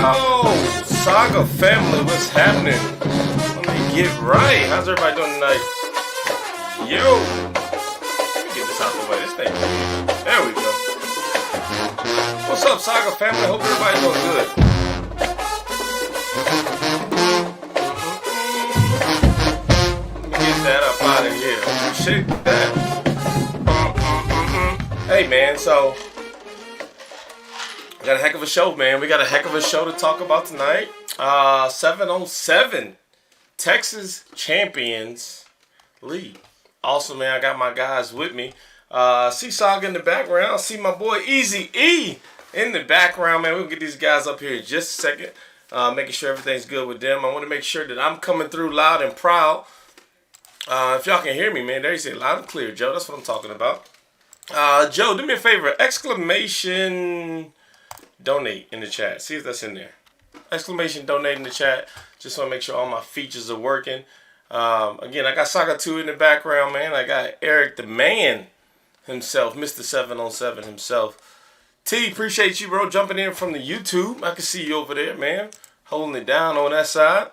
Yo, Saga family, what's happening? Let me get right. How's everybody doing tonight? Yo, let me get this out the way. This thing. There we go. What's up, Saga family? Hope everybody's doing good. Let me get that up out of here. Appreciate that. Hey, man, so. We got a heck of a show, man. We got a heck of a show to talk about tonight. 7-on-7 Texas Champions League. Also, man, I got my guys with me. See Saga in the background. See my boy Easy E in the background, man. We'll get these guys up here in just a second. Making sure everything's good with them. I want to make sure that I'm coming through loud and proud. If y'all can hear me, man, there you say loud and clear, Joe. That's what I'm talking about. Joe, do me a favor. Exclamation donate in the chat. See if that's in there. Exclamation donate in the chat. Just want to make sure all my features are working. Again, I got Saga 2 in the background, man. I got Eric the man himself, Mr. 7-on-7 himself. T, appreciate you, bro, jumping in from the YouTube. I can see you over there, man. Holding it down on that side.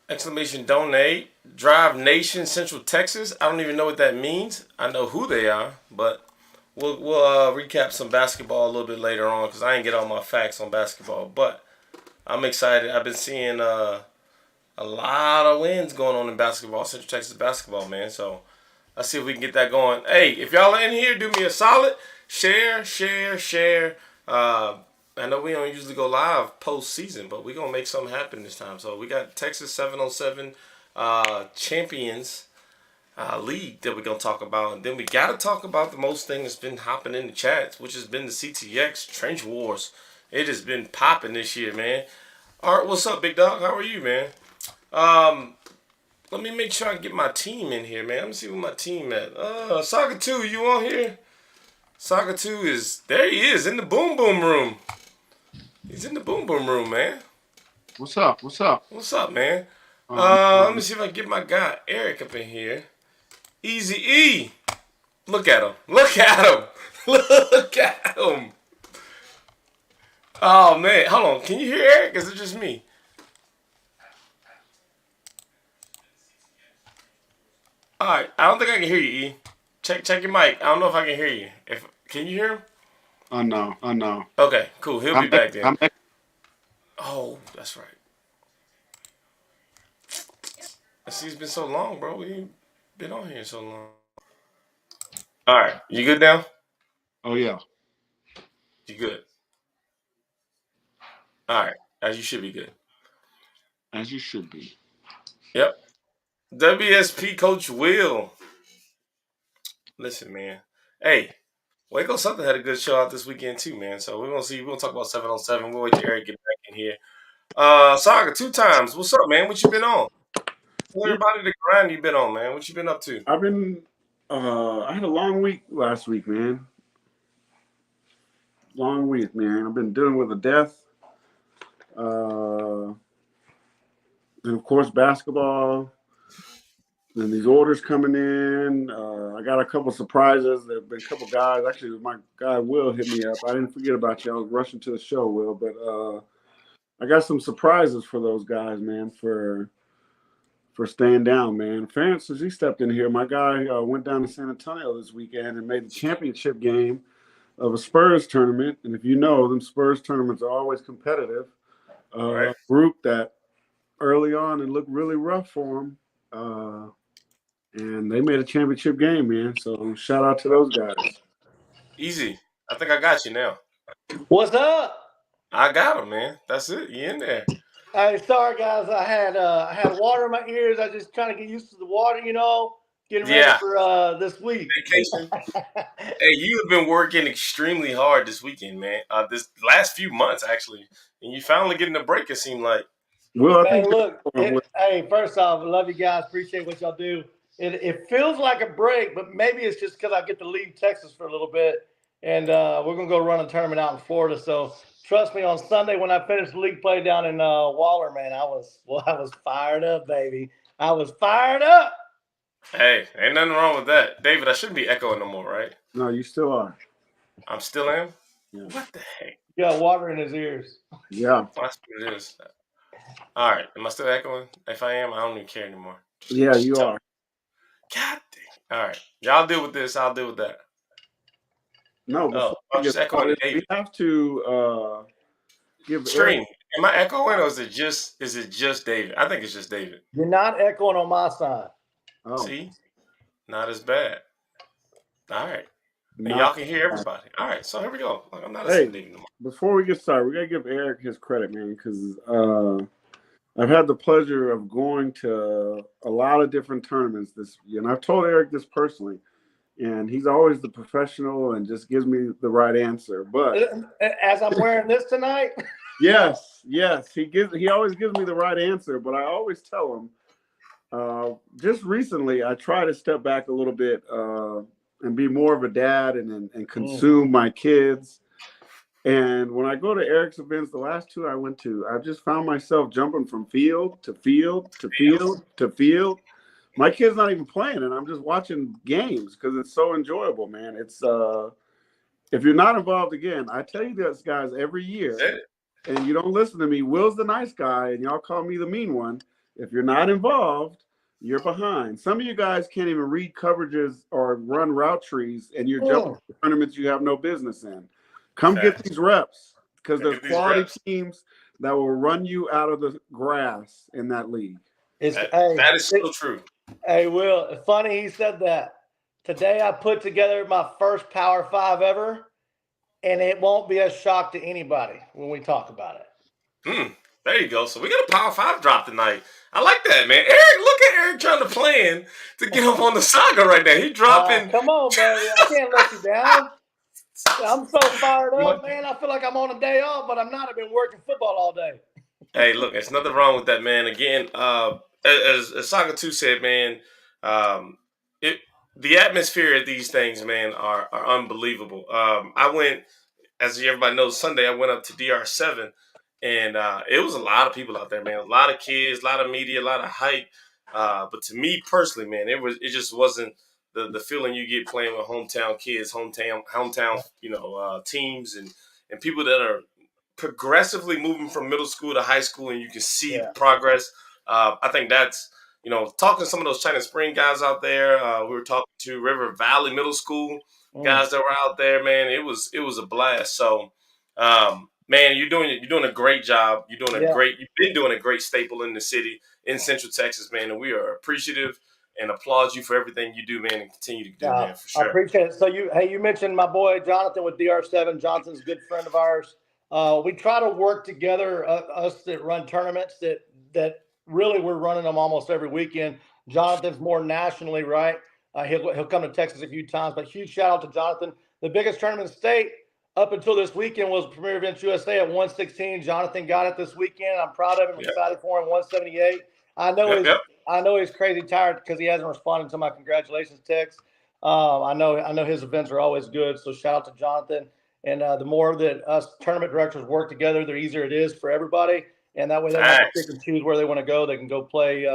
Exclamation donate. Drive Nation, Central Texas. I don't even know what that means. I know who they are, but We'll recap some basketball a little bit later on because I ain't get all my facts on basketball. But I'm excited. I've been seeing a lot of wins going on in basketball, Central Texas basketball, man. So let's see if we can get that going. Hey, if y'all are in here, do me a solid. Share. I know we don't usually go live postseason, but we're going to make something happen this time. So we got Texas 7-on-7 champions league that we're going to talk about. And then we got to talk about the most thing that's been hopping in the chats, which has been the CTX Trench Wars. It has been popping this year, man. Art, what's up, big dog? How are you, man? Let me make sure I get my team in here, man. Let me see where my team at. Saga 2, you on here? Saga 2 is, there he is, in the boom boom room. He's in the boom boom room, man. What's up? What's up, man? Let me see if I can get my guy Eric up in here. Easy E. Look at him. Look at him. Oh, man. Hold on. Can you hear Eric? Is it just me? All right. I don't think I can hear you, E. Check your mic. I don't know if I can hear you. Can you hear him? No. Okay, cool. He'll be back then. Oh, that's right. I see it's been so long, bro. We ain't been on here so long. All right. You good now? Oh, yeah. You good? All right. As you should be good. As you should be. Yep. WSP Coach Will. Listen, man. Hey, Waco Something had a good show out this weekend too, man. So we're gonna see. We're gonna talk about 7-on-7. We'll wait till Eric get back in here. Saga 2 times. What's up, man? What you been on? Tell everybody the grind you been on, man. What you been up to? I've been. I had a long week last week, man. Long week, man. I've been dealing with a death. And of course, basketball. And these orders coming in. I got a couple surprises. There have been a couple guys. Actually, my guy Will hit me up. I didn't forget about you. I was rushing to the show, Will. But I got some surprises for those guys, man, for staying down, man. Francis, he stepped in here. My guy went down to San Antonio this weekend and made the championship game of a Spurs tournament. And if you know, them Spurs tournaments are always competitive. Right. Group that early on it looked really rough for them. And they made a championship game, man. So shout out to those guys. Easy. I think I got you now. What's up? I got him, man. That's it. You in there? Hey, sorry guys. I had water in my ears. I just trying to get used to the water, getting ready for this week. Vacation. Hey, you have been working extremely hard this weekend, man. This last few months, actually, and you finally getting a break. It seemed like. Well, hey, look. Hey, first off, I love you guys. Appreciate what y'all do. It feels like a break, but maybe it's just because I get to leave Texas for a little bit, and we're gonna go run a tournament out in Florida. So trust me, on Sunday when I finished the league play down in Waller, man, I was fired up, baby. I was fired up. Hey, ain't nothing wrong with that, David. I shouldn't be echoing no more, right? No, you still are. I'm still am. Yeah. What the heck? He got water in his ears. Yeah. That's what it is. All right. Am I still echoing? If I am, I don't even care anymore. Yeah, you tell are. me. God dang. All right. Y'all deal with this. I'll deal with that. No, before I'm we get just echoing to started, we David. have to give Eric. Stream. Am I echoing or is it just David? I think it's just David. You're not echoing on my side. Oh, See? Not as bad. All right. And not. y'all can hear everybody. All right. So here we go. Like, I'm not Hey, listening to David no more. before we get started, we gotta give Eric his credit, man, because I've had the pleasure of going to a lot of different tournaments this year, and I've told Eric this personally, and he's always the professional and just gives me the right answer. But As I'm wearing this tonight. yes, he always gives me the right answer. But I always tell him. Just recently, I try to step back a little bit and be more of a dad and consume my kids. And when I go to Eric's events, the last two I went to, I just found myself jumping from field to field to field to field. My kid's not even playing, and I'm just watching games because it's so enjoyable, man. It's if you're not involved, again, I tell you this, guys, every year, and you don't listen to me. Will's the nice guy, and y'all call me the mean one. If you're not involved, you're behind. Some of you guys can't even read coverages or run route trees, and you're jumping to tournaments you have no business in. Come get these reps because there's quality teams that will run you out of the grass in that league. That is so true. Hey, Will, funny he said that. Today I put together my first Power 5 ever, and it won't be a shock to anybody when we talk about it. There you go. So we got a Power 5 drop tonight. I like that, man. Eric, look at Eric trying to plan to get up on the saga right now. He dropping. Come on, baby. I can't let you down. I'm so fired up, man. I feel like I'm on a day off, but I'm not. I've been working football all day. Hey, look, there's nothing wrong with that, man. Again, as Saga 2 said, man, the atmosphere at these things, man, are unbelievable. I went, as everybody knows, Sunday, I went up to DR7, and it was a lot of people out there, man. A lot of kids, a lot of media, a lot of hype. But to me personally, man, it just wasn't the feeling you get playing with hometown kids, hometown, teams and people that are progressively moving from middle school to high school, and you can see progress. I think that's, talking to some of those China Spring guys out there. We were talking to River Valley Middle School guys that were out there, man. It was a blast. So, man, you're doing a great job. You've been doing a great staple in the city in Central Texas, man, and we are appreciative and applaud you for everything you do, man, and continue to do, man, for sure. I appreciate it. So you mentioned my boy Jonathan with DR7. Jonathan's a good friend of ours. We try to work together, us that run tournaments that really we're running them almost every weekend. Jonathan's more nationally, right? He'll come to Texas a few times, but huge shout out to Jonathan. The biggest tournament in the state up until this weekend was Premier Events USA at 116. Jonathan got it this weekend. I'm proud of him. I'm excited for him. 178. I know he's crazy tired because he hasn't responded to my congratulations text. I know his events are always good. So shout out to Jonathan. And the more that us tournament directors work together, the easier it is for everybody. And that way they don't have to pick and choose where they want to go. They can go play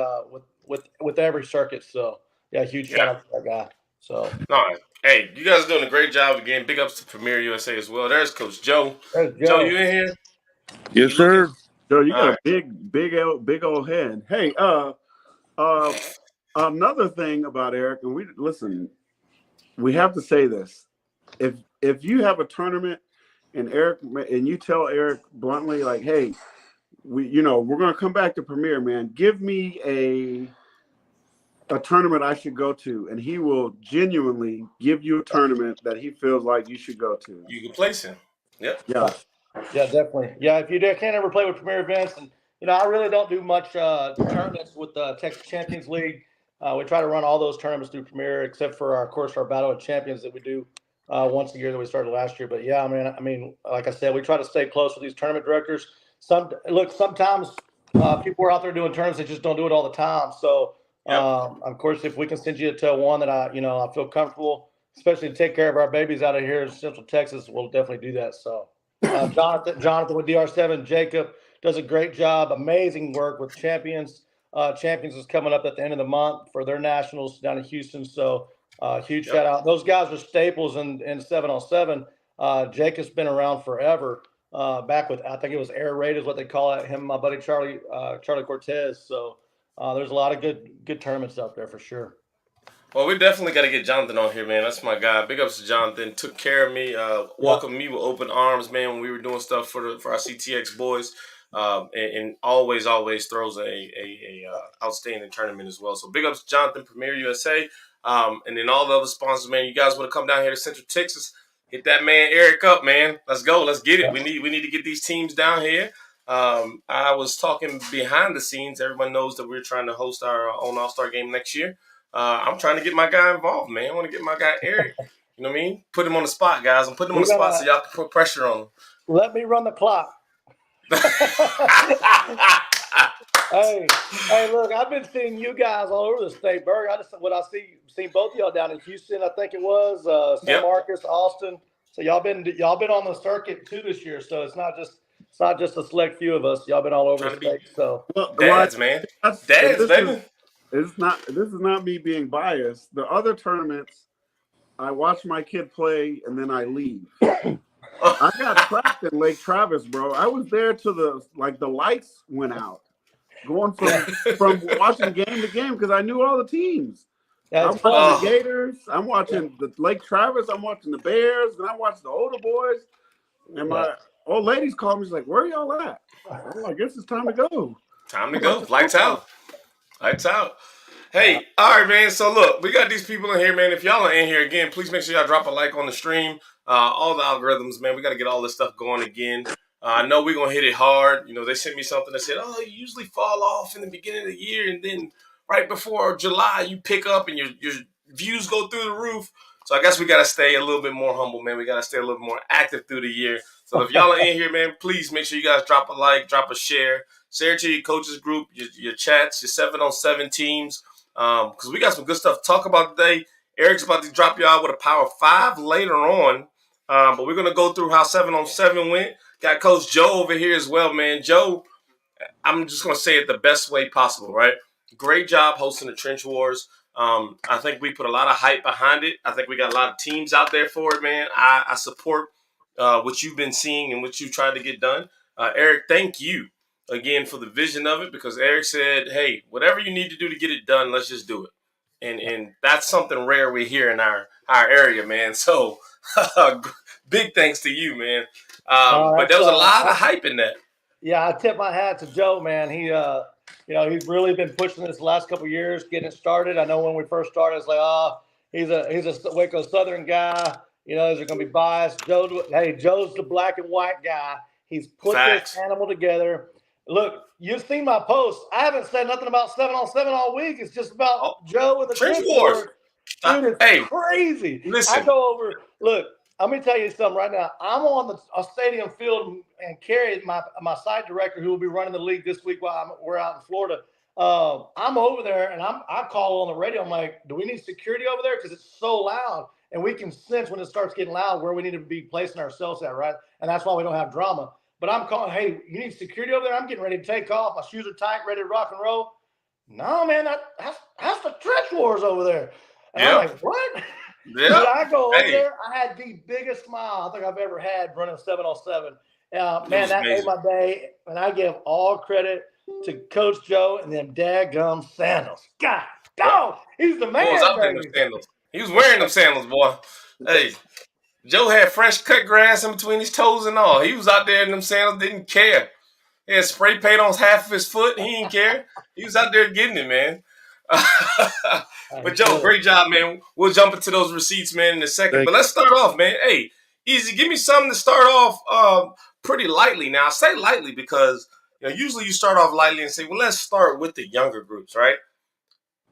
with every circuit. So huge shout out to that guy. So hey, you guys are doing a great job again. Big ups to Premier USA as well. There's Coach Joe. Joe, you in here? Yes, sir. Joe, you got a big old head. Hey, another thing about Eric, and we have to say this. If you have a tournament and you tell Eric bluntly, like, hey, we're going to come back to Premier, man. Give me a tournament I should go to, and he will genuinely give you a tournament that he feels like you should go to. You can place him. Yep. Yeah. Yeah, definitely. Yeah, if you can't ever play with Premier Events, and I really don't do much tournaments with the Texas Champions League. We try to run all those tournaments through Premier, except for our Battle of Champions that we do once a year that we started last year. But yeah, I mean, like I said, we try to stay close with these tournament directors. Sometimes people are out there doing tournaments, they just don't do it all the time. So, of course, if we can send you to one that I feel comfortable, especially to take care of our babies out of here in Central Texas, we'll definitely do that. So. Jonathan with DR7, Jacob does a great job. Amazing work with Champions. Champions is coming up at the end of the month for their nationals down in Houston. So huge shout out. Those guys are staples in 7-on-7. Jacob's been around forever. Back with, I think it was Air Raid is what they call it. Him and my buddy Charlie Cortez. So there's a lot of good tournaments out there for sure. Well, we definitely got to get Jonathan on here, man. That's my guy. Big ups to Jonathan. Took care of me, welcomed me with open arms, man, when we were doing stuff for our CTX boys. And always throws a outstanding tournament as well. So big ups to Jonathan, Premier USA, and then all the other sponsors, man. You guys want to come down here to Central Texas? Hit that man Eric up, man. Let's go. Let's get it. We need to get these teams down here. I was talking behind the scenes. Everyone knows that we're trying to host our own All-Star game next year. I'm trying to get my guy involved, man. I want to get my guy Eric. You know what I mean? Put him on the spot, guys. I'm putting him on the spot so y'all can put pressure on him. Let me run the clock. Hey, look, I've been seeing you guys all over the state, Berg. Seen both of y'all down in Houston, I think it was, San Marcos, Austin. So y'all been on the circuit too this year. So it's not just a select few of us. Y'all been all over the state. So dads, man. Dads, baby. This is not me being biased. The other tournaments, I watch my kid play and then I leave. I got trapped in Lake Travis, bro. I was there till the lights went out. Going from watching game to game because I knew all the teams. I'm watching the Gators. I'm watching the Lake Travis. I'm watching the Bears, and I watch the older boys. And my old ladies call me. She's like, "Where are y'all at?" I guess it's time to go. Time to go. Lights out. Lights out. Hey, all right, man. So look, we got these people in here, man. If y'all are in here again, please make sure y'all drop a like on the stream. All the algorithms, man. We got to get all this stuff going again. I know we're going to hit it hard. You know, they sent me something that said, you usually fall off in the beginning of the year, and then right before July, you pick up and your views go through the roof. So I guess we got to stay a little bit more humble, man. We got to stay a little more active through the year. So if y'all are in here, man, please make sure you guys drop a like, drop a share it to your coaches group, your chats, your 7-on-7 teams, because we got some good stuff to talk about today. Eric's about to drop you out with a Power 5 later on, but we're going to go through how 7-on-7 went. Got Coach Joe over here as well, man. Joe, I'm just going to say it the best way possible, right? Great job hosting the Trench Wars. I think we put a lot of hype behind it. I think we got a lot of teams out there for it, man. I support what you've been seeing and what you tried to get done. Eric, thank you again for the vision of it, because Eric said, hey, whatever you need to do to get it done, let's just do it. And that's something rare we hear in our area, man. So big thanks to you, man. But there was a lot of hype in that. Yeah, I tip my hat to Joe, man. He, he's really been pushing this the last couple of years, getting it started. I know when we first started, it's like, he's a Waco Southern guy. You know, is there going to be bias? Joe's the black and white guy. He's put this animal together. Look, you've seen my post. I haven't said nothing about 7-on-7 all week. It's just about Joe and the Trench Wars. Dude, it's crazy. Listen. I go over. Look, let me tell you something right now. I'm on a stadium field, and Kerry, my site director, who will be running the league this week while we're out in Florida. I'm over there, and I call on the radio. I'm like, do we need security over there? Because it's so loud, and we can sense when it starts getting loud where we need to be placing ourselves at, right? And that's why we don't have drama. But I'm calling, hey, you need security over there? I'm getting ready to take off. My shoes are tight, ready to rock and roll. No, man, that's the Trench Wars over there. And I'm like, what? Yeah. But I go over there. I had the biggest smile I think I've ever had running 7-on-7. Man, that made my day. And I give all credit to Coach Joe and them daggum sandals. God, dog, he's the man. He was wearing them sandals, boy. Hey, Joe had fresh cut grass in between his toes and all. He was out there in them sandals, didn't care. He had spray paint on half of his foot. He didn't care. He was out there getting it, man. But Joe, great job, man. We'll jump into those receipts, man, in a second. But let's start off, man. Hey, Easy, give me something to start off pretty lightly. Now, I say lightly because usually you start off lightly and say, well, let's start with the younger groups, right?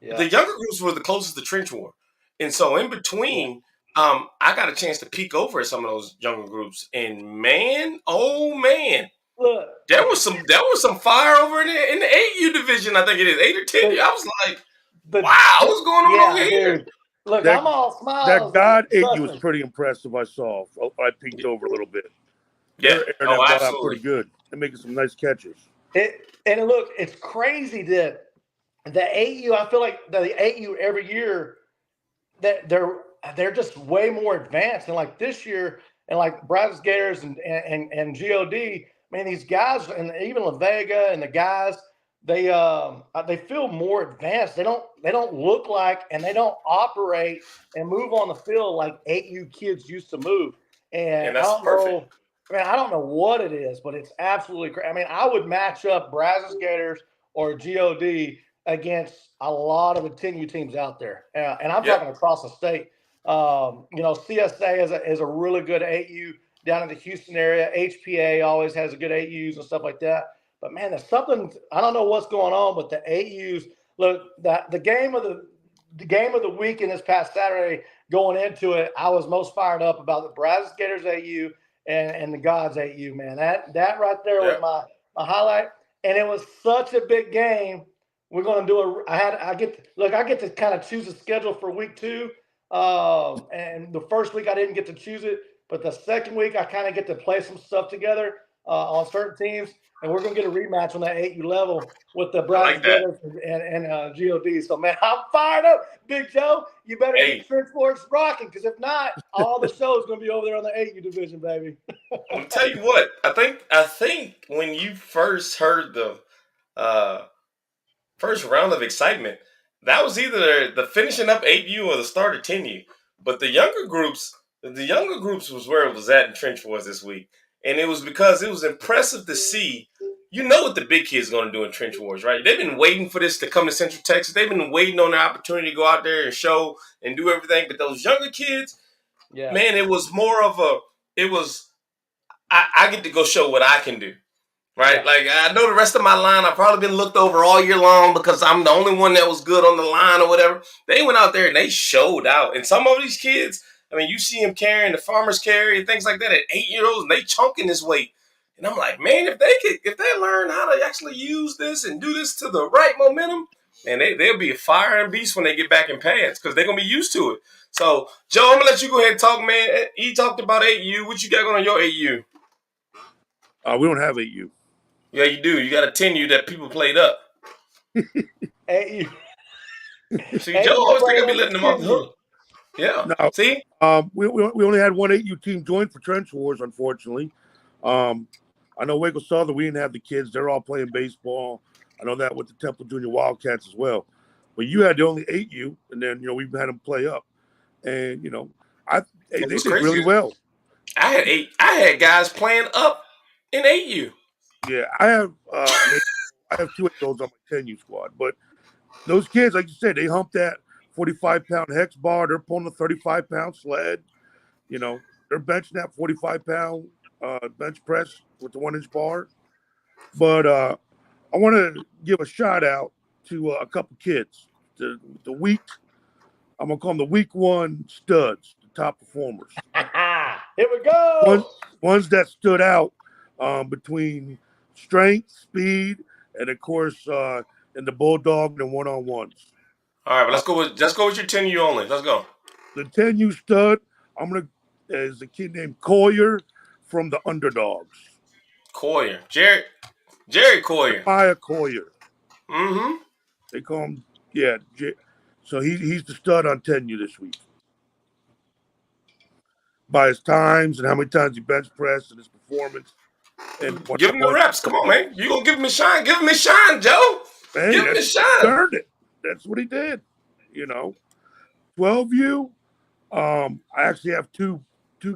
Yeah. The younger groups were the closest to Trench War. And so in between, I got a chance to peek over at some of those younger groups. And man, oh man, look, there was some fire over in the 8U division. I think it is 8 or 10. I was like, wow, what's going on over here? Dude. Look, I'm all smiles. That God 8U was pretty impressive. I saw. I peeked over a little bit. Yeah, absolutely. Pretty good. They're making some nice catches. And look, it's crazy that the 8U. I feel like the 8U every year that they're just way more advanced. And like this year, And like Brazos Gators and God, man, these guys and even La Vega and the guys, they feel more advanced. They don't look like and they don't operate and move on the field like 8U kids used to move. And And that's perfect. I don't know what it is, but it's absolutely crazy. I mean, I would match up Brazos Gators or God against a lot of the 10U teams out there. And I'm talking across the state. CSA is a really good 8U down in the Houston area. HPA always has a good 8Us and stuff like that. But man, there's something, I don't know what's going on, but the 8Us, look, the game of the weekend this past Saturday, going into it, I was most fired up about the Brazos Gators 8U and the Gods 8U, man. That right there was my highlight. And it was such a big game. We're going to do I get to kind of choose a schedule for week 2. And the first week I didn't get to choose it, but the second week I kind of get to play some stuff together on certain teams. And we're going to get a rematch on that 8U level with the Brazos Gators and God. So, man, I'm fired up. Big Joe, you better get Trench Force rocking, because if not, all the show's going to be over there on the 8U division, baby. I'll tell you what. I think when you first heard the first round of excitement, that was either the finishing up 8U or the start of 10U. But the younger groups was where it was at in Trench Force this week. And it was because it was impressive to see, what the big kids going to do in Trench Wars, right? They've been waiting for this to come to Central Texas. They've been waiting on the opportunity to go out there and show and do everything. But those younger kids, man, it was more of I get to go show what I can do, right? Yeah. Like, I know the rest of my line, I've probably been looked over all year long because I'm the only one that was good on the line or whatever. They went out there and they showed out. And some of these kids, I mean, you see them carrying the farmer's carry and things like that at 8-year-olds, and they chunking this weight. And I'm like, man, if they learn how to actually use this and do this to the right momentum, man, they'll be a fire and beast when they get back in pads because they're going to be used to it. So, Joe, I'm going to let you go ahead and talk, man. He talked about 8U. What you got going on your 8U? We don't have 8U. Yeah, you do. You got a 10U that people played up. 8U. See, Joe always think I be letting them off the hook. Yeah. No, see? We only had one 8U team join for Trench Wars, unfortunately. I know Waco Southern, we didn't have the kids. They're all playing baseball. I know that with the Temple Junior Wildcats as well. But you had the only 8U, and then, we've had them play up. And, they did really well. I had guys playing up in 8U. Yeah, I have 2 of those on my 10U squad. But those kids, like you said, they humped that 45-pound hex bar. They're pulling a 35-pound sled. They're benching that 45-pound bench press with the 1-inch bar. But I want to give a shout out to a couple kids. The week, I'm gonna call them the week 1 studs, the top performers. Here we go. Ones that stood out between strength, speed, and of course in the bulldog and one-on-ones. All right, but let's go with your 10U only. Let's go. The 10U stud, is a kid named Collier from the Underdogs. Collier. Jerry Collier. Maya Collier. Mm-hmm. They call him, so he's the stud on 10U this week. By his times and how many times he bench pressed and his performance. And give him the reps. Come on, man. You gonna give him a shine. Give him a shine, Joe. Man, give him a shine. He earned it. That's what he did. 12U, I actually have two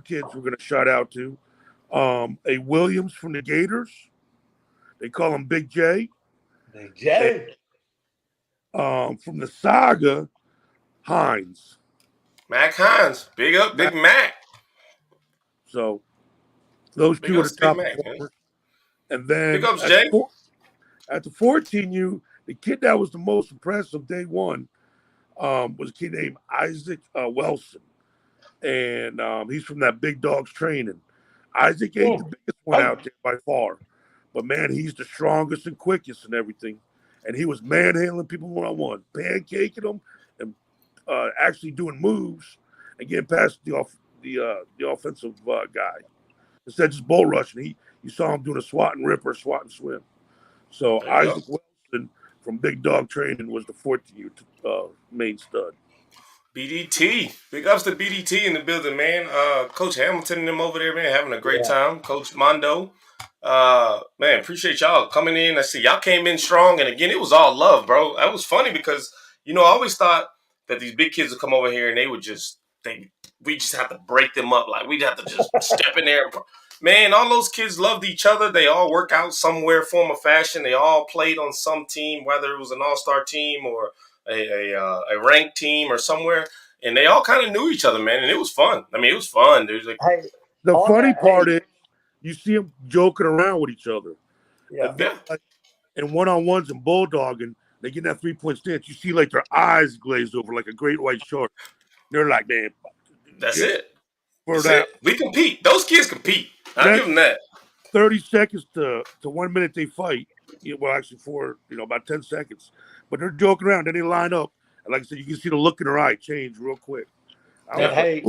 kids we're going to shout out to. A Williams from the Gators. They call him Big J. Big J. From the Saga, Hines. Mac Hines. Big up, Big Mac. So those two are the top performers. And then big ups, Jay. At the 14U, the kid that was the most impressive day one was a kid named Isaac Wilson. And he's from that Big Dogs training. Isaac ain't the biggest one out there by far. But, man, he's the strongest and quickest and everything. And he was manhandling people one-on-one, pancaking them, and actually doing moves and getting past the offensive guy. Instead of just bull rushing, you saw him doing a swat and ripper, swat and swim. So Isaac Wilson from Big Dog Training was the 14th main stud. BDT. Big ups to BDT in the building, man. Coach Hamilton and them over there, man, having a great time. Coach Mondo. Man, appreciate y'all coming in. I see y'all came in strong, and again, it was all love, bro. That was funny because, I always thought that these big kids would come over here and we just have to break them up. Like, we'd have to just step in there. Man, all those kids loved each other. They all work out somewhere, form of fashion. They all played on some team, whether it was an all-star team or a ranked team or somewhere. And they all kind of knew each other, man. And it was fun. I mean, it was fun. Dude. Like, the funny part is you see them joking around with each other. Yeah. Like, and one-on-ones and bulldogging, they get that 3-point stance. You see, like, their eyes glazed over like a great white shark. They're like, man. That's it. For that. We compete. Those kids compete. I'll give them that. 30 seconds to 1 minute they fight. Well, actually, for about 10 seconds. But they're joking around. Then they line up. And like I said, you can see the look in their eye change real quick. Hey,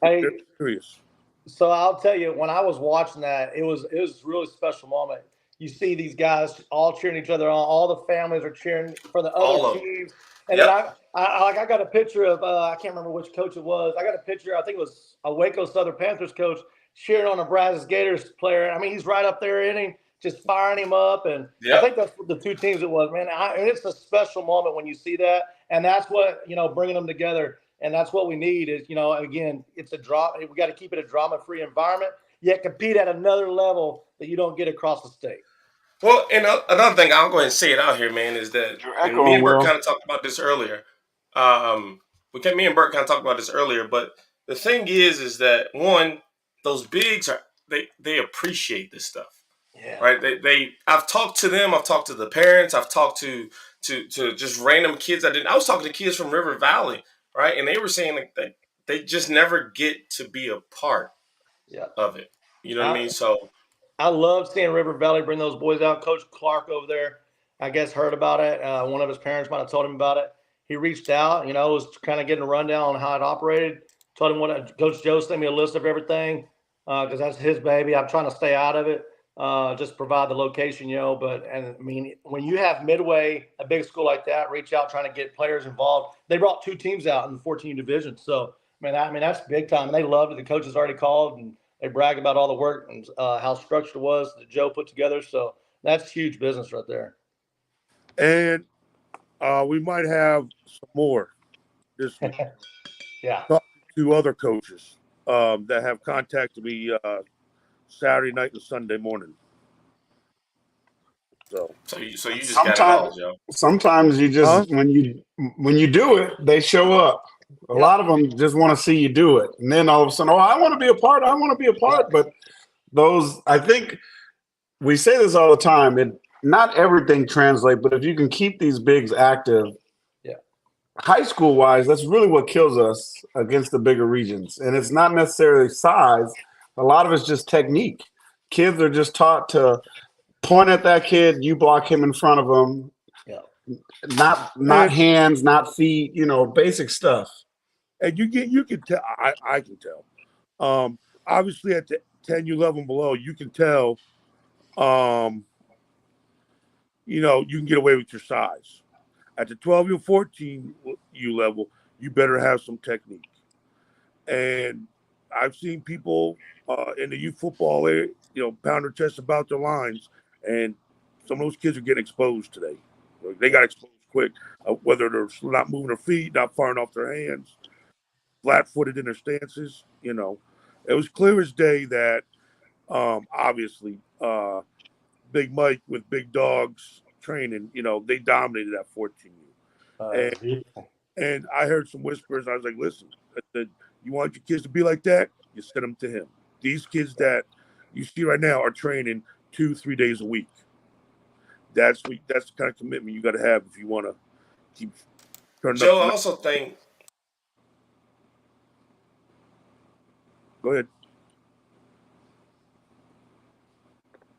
they're serious. So I'll tell you, when I was watching that, it was a really special moment. You see these guys all cheering each other on. All the families are cheering for the other teams. And then I got a picture of I can't remember which coach it was. I got a picture. I think it was a Waco Southern Panthers coach cheering on a Brazos Gators player. I mean, he's right up there in him, just firing him up. And I think that's the two teams it was, man. And it's a special moment when you see that. And that's what, bringing them together. And that's what we need is, again, it's a drama. We got to keep it a drama-free environment, yet compete at another level that you don't get across the state. Well, and another thing, I'll go ahead and say it out here, man, is that me and Bert kind of talked about this earlier. Me and Bert kind of talked about this earlier, but the thing is that one, those bigs they appreciate this stuff, right? I've talked to them, I've talked to the parents, I've talked to just random kids. I was talking to kids from River Valley, right, and they were saying that they just never get to be a part of it. You know what I mean? So. I love seeing River Valley bring those boys out. Coach Clark over there, I guess, heard about it. One of his parents might have told him about it. He reached out, was kind of getting a rundown on how it operated. Told him Coach Joe sent me a list of everything because that's his baby. I'm trying to stay out of it, just provide the location, But, when you have Midway, a big school like that, reach out trying to get players involved. They brought 2 teams out in the 14 division. So, that's big time. And they loved it. The coaches already called and they bragged about all the work and how structured it was that Joe put together. So that's huge business right there. And we might have some more this week. Talking to other coaches that have contacted me Saturday night and Sunday morning. So you just got it all, Joe. Sometimes you just when you do it, they show up. A lot of them just want to see you do it. And then all of a sudden, I want to be a part. I want to be a part. But I think we say this all the time. Not everything translates, but if you can keep these bigs active, high school wise, that's really what kills us against the bigger regions. And it's not necessarily size. A lot of it's just technique. Kids are just taught to point at that kid, you block him in front of him. Not hands, not feet, basic stuff. And you can tell. I can tell. Obviously, at the 10U level and below, you can tell. You can get away with your size. At the 12U and 14U level, you better have some technique. And I've seen people in the youth football area, pound their chest about their lines, and some of those kids are getting exposed today. They got exposed quick, whether they're not moving their feet, not firing off their hands, flat-footed in their stances. It was clear as day that obviously Big Mike with Big Dogs training, they dominated that 14U. And I heard some whispers. I was like, listen, I said, you want your kids to be like that? You send them to him. These kids that you see right now are training 2-3 days a week. That's the kind of commitment you got to have if you want to keep turning Joe, up. I also think. Go ahead.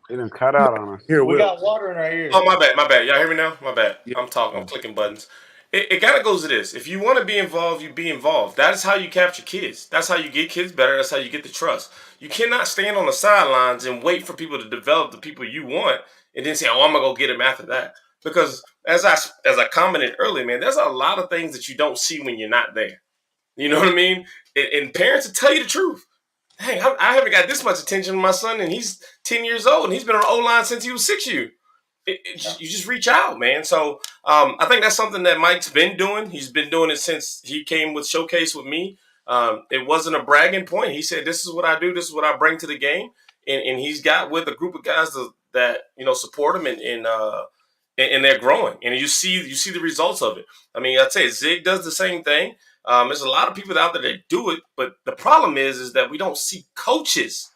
They done cut out on us. We got water in our ears. Oh, my bad. Y'all hear me now? My bad. Yeah. I'm talking. I'm clicking buttons. It kind of goes to this. If you want to be involved, you be involved. That is how you capture kids. That's how you get kids better. That's how you get the trust. You cannot stand on the sidelines and wait for people to develop the people you want and then say, I'm going to go get them after that. Because as I commented earlier, man, there's a lot of things that you don't see when you're not there. You know what I mean? And parents will tell you the truth. Hey, I haven't got this much attention from my son, and he's 10 years old, and he's been on O-line since he was 6 years. You just reach out, man. So I think that's something that Mike's been doing. He's been doing it since he came with Showcase with me. It wasn't a bragging point. He said, "This is what I do. This is what I bring to the game," and he's got with a group of guys that support him and they're growing. And you see the results of it. I mean, I'd say Zig does the same thing. There's a lot of people out there that do it, but the problem is that we don't see coaches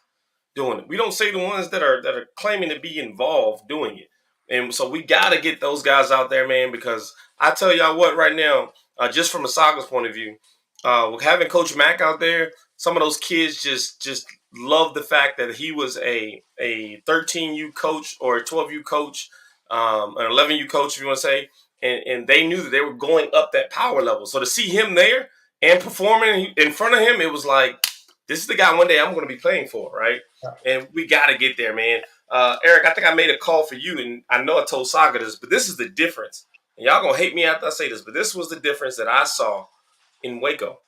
doing it. We don't see the ones that are claiming to be involved doing it. And so we got to get those guys out there, man, because I tell y'all what, right now, just from a Saga's point of view, having Coach Mack out there, some of those kids just love the fact that he was a 13U coach or a 12U coach, an 11U coach, if you want to say, and they knew that they were going up that power level. So to see him there and performing in front of him, it was like, this is the guy one day I'm going to be playing for, right? And we got to get there, man. Eric, I think I made a call for you, and I know I told Saga this, but this is the difference. And y'all going to hate me after I say this, but this was the difference that I saw in Waco.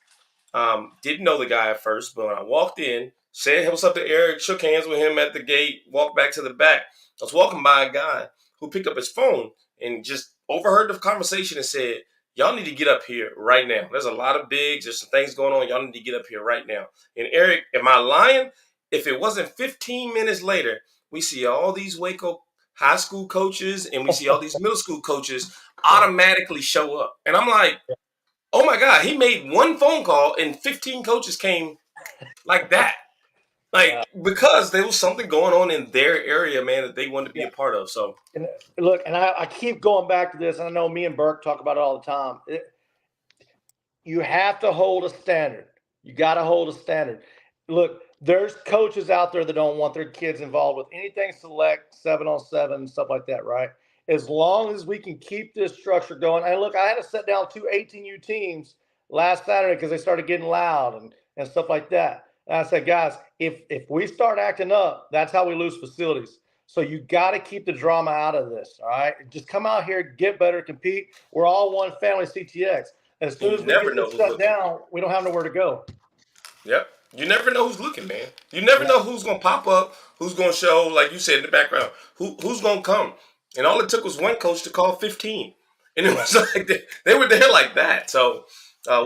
Didn't know the guy at first, but when I walked in, said what's up to Eric, shook hands with him at the gate, walked back to the back. I was walking by a guy who picked up his phone and just overheard the conversation and said, y'all need to get up here right now. There's a lot of bigs. There's some things going on. Y'all need to get up here right now. And Eric, am I lying? If it wasn't 15 minutes later, we see all these Waco high school coaches and we see all these middle school coaches automatically show up. And I'm like, oh my God, he made one phone call and 15 coaches came like that. Because there was something going on in their area, man, that they wanted to be a part of. So, look, and I keep going back to this. And I know me and Burke talk about it all the time. You have to hold a standard. You got to hold a standard. Look, there's coaches out there that don't want their kids involved with anything select, 7-on-7, stuff like that, right? As long as we can keep this structure going. And look, I had to set down 2 18U teams last Saturday because they started getting loud and stuff like that. And I said, guys, if we start acting up, that's how we lose facilities. So you got to keep the drama out of this, all right? Just come out here, get better, compete. We're all one family CTX. As soon as we get this shut down, we don't have nowhere to go. Yep. You never know who's looking, man. You never know who's going to pop up, who's going to show, like you said in the background, who's going to come. And all it took was one coach to call 15. And it was like they were there like that. So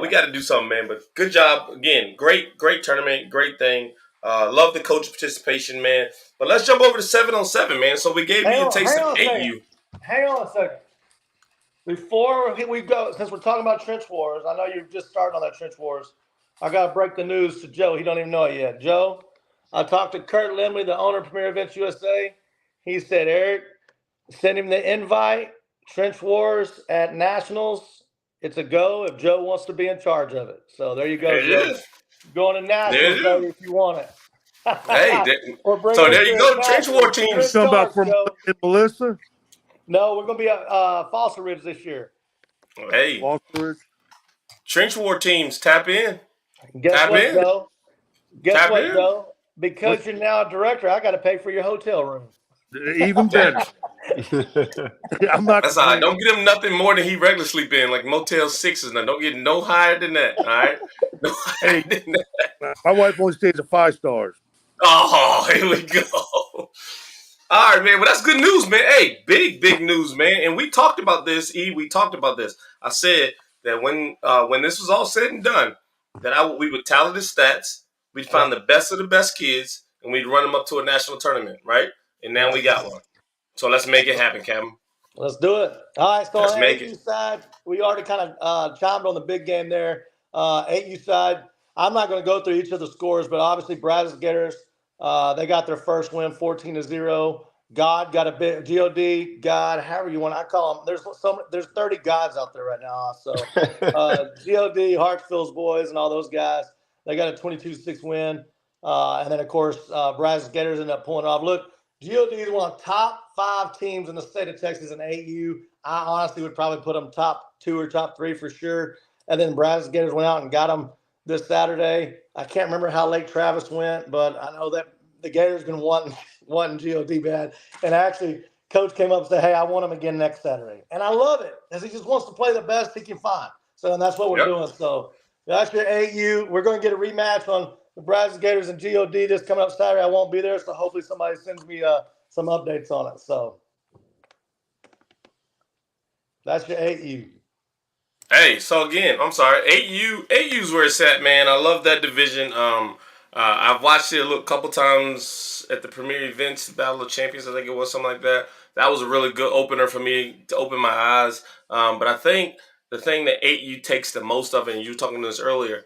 we got to do something, man. But good job. Again, great tournament, great thing. Love the coach participation, man. But let's jump over to 7-on-7, man. So we gave you a taste of 8U. Hang on a second. Before we go, since we're talking about trench wars, I know you're just starting on that trench wars. I got to break the news to Joe. He don't even know it yet. Joe, I talked to Kurt Limley, the owner of Premier Events USA. He said, Eric, send him the invite. Trench wars at Nationals. It's a go if Joe wants to be in charge of it. So there you go, Joe. Going to Nationals, baby, if you want it. Hey, so there you go. Trench war teams. Talking about from Melissa? No, we're going to be at Fossil Ridge this year. Hey, trench war teams, tap in. Guess what, Joe? Guess what, Joe? Because you're now a director, I got to pay for your hotel room. Even better. I'm not. That's all right. Don't get him nothing more than he regularly sleep in, like Motel 6s. Now, don't get no higher than that. All right. No higher than that. My wife only stays at 5 stars. Oh, here we go. All right, man. Well, that's good news, man. Hey, big news, man. And we talked about this, E. We talked about this. I said that when this was all said and done, that we would tally the stats, we'd find the best of the best kids, and we'd run them up to a national tournament, right? And now we got one. So let's make it happen, Kevin. Let's do it. All right, so on the 8U side, we already kind of chimed on the big game there. 8U side, I'm not going to go through each of the scores, but obviously Brazos Gators, they got their first win, 14-0. God got a bit, God, however you want to call them. There's 30 gods out there right now. So God, Hartsville's boys, and all those guys, they got a 22-6 win. And then, of course, Brazos Gators ended up pulling it off. Look, God is one of the top 5 teams in the state of Texas in 8U. I honestly would probably put them top 2 or top 3 for sure. And then Brazos Gators went out and got them this Saturday. I can't remember how late Travis went, but I know that the Gators been wanting God bad. And actually, Coach came up and said, hey, I want him again next Saturday. And I love it because he just wants to play the best he can find. So and that's what we're doing. So That's your 8U. We're going to get a rematch on the Brazos Gators and GOD this coming up Saturday. I won't be there, so hopefully somebody sends me some updates on it. So that's your 8U. Hey, so again, I'm sorry, 8U's where it's at, man. I love that division. I've watched it a couple times at the premier events, Battle of Champions, I think it was, something like that. That was a really good opener for me to open my eyes. But I think the thing that 8U takes the most of, and you were talking to this earlier,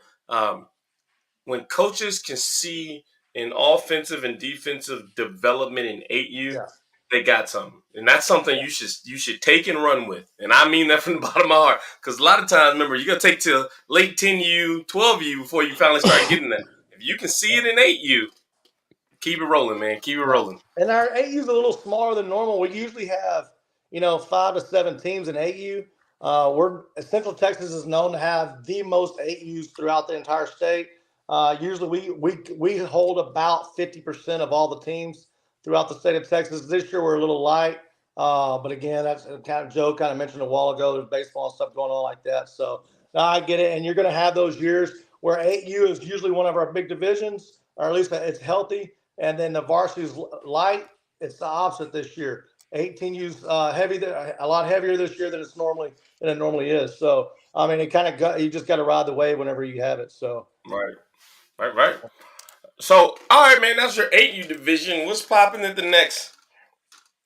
when coaches can see an offensive and defensive development in 8U, they got something. And that's something you should take and run with. And I mean that from the bottom of my heart. Because a lot of times, remember, you got to take till late 10U, 12U before you finally start getting that. If you can see it in 8U, keep it rolling, man. Keep it rolling. And our 8U is a little smaller than normal. We usually have, 5 to 7 teams in 8U. Central Texas is known to have the most 8Us throughout the entire state. Usually we hold about 50% of all the teams throughout the state of Texas. This year we're a little light. But again, that's kind of Joe kind of mentioned a while ago. There's baseball and stuff going on like that. So I get it. And you're going to have those years where 8U is usually one of our big divisions, or at least it's healthy. And then the varsity's light. It's the opposite this year. 18U's heavy, a lot heavier this year than it normally is. So I mean, you just got to ride the wave whenever you have it. So Right. So all right, man, that's your 8U division. What's popping at the next?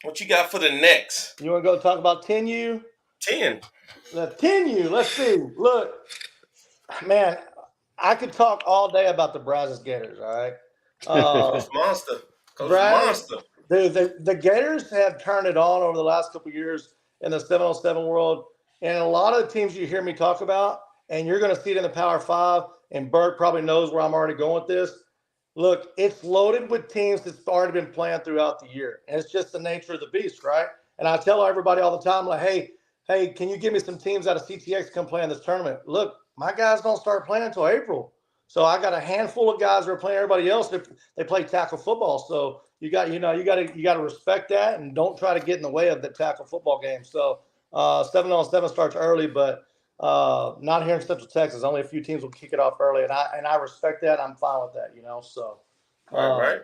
What you got for the next? You want to go talk about 10U? 10. The 10U. Let's see. Look, man, I could talk all day about the Brazos Gators. All right. Coach Monster. The Gators have turned it on over the last couple of years in the 707 world. And a lot of the teams you hear me talk about, and you're going to see it in the Power 5, and Bert probably knows where I'm already going with this. Look, it's loaded with teams that's already been playing throughout the year. And it's just the nature of the beast, right? And I tell everybody all the time, like, hey, can you give me some teams out of CTX come play in this tournament? Look, my guys don't start playing until April. So I got a handful of guys that are playing everybody else if they play tackle football. So you got to respect that and don't try to get in the way of the tackle football game. So 7-on-7 starts early, but not here in Central Texas. Only a few teams will kick it off early, and I respect that. I'm fine with that, So Right.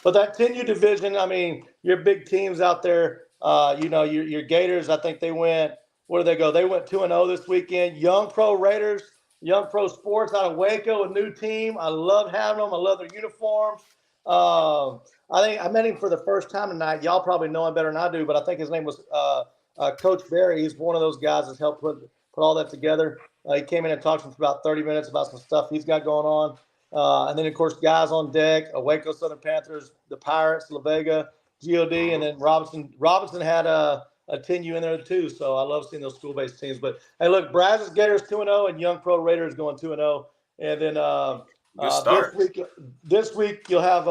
But that 10U division, I mean, your big teams out there, your Gators. I think they went. Where did they go? They went 2-0 this weekend. Young Pro Raiders. Young Pro Sports out of Waco, a new team. I love having them. I love their uniforms. I think I met him for the first time tonight. Y'all probably know him better than I do, but I think his name was Coach Barry. He's one of those guys that's helped put all that together. He came in and talked to him for about 30 minutes about some stuff he's got going on. And then, of course, guys on deck, Waco Southern Panthers, the Pirates, La Vega, GOD, and then Robinson. Robinson had a 10U in there too, so I love seeing those school-based teams. But hey, look, Brazos Gators 2-0 and Young Pro Raiders going 2-0, and then this week you'll have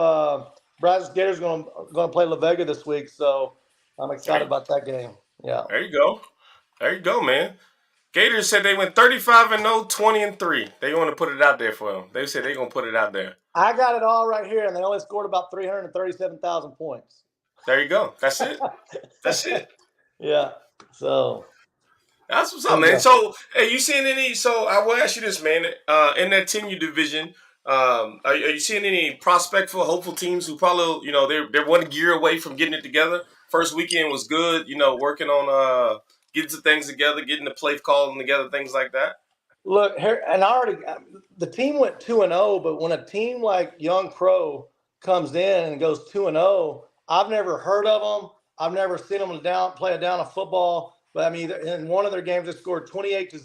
Brazos Gators going to play La Vega this week, so I'm excited about that game. Yeah, there you go, man. Gators said they went 35-0, 20-3. They want to put it out there for them. They said they're going to put it out there. I got it all right here, and they only scored about 337,000 points. There you go. That's it. Yeah, so that's what's up, man. So, hey, you seeing any? So, I will ask you this, man. In that 10U division, are you seeing any prospect for hopeful teams who probably, they're 1 year away from getting it together? First weekend was good, working on getting some things together, getting the play calling together, things like that. Look here, and the team went 2-0, but when a team like Young Pro comes in and goes 2-0, I've never heard of them. I've never seen them play a down of football, but I mean, in one of their games, they scored 28-0.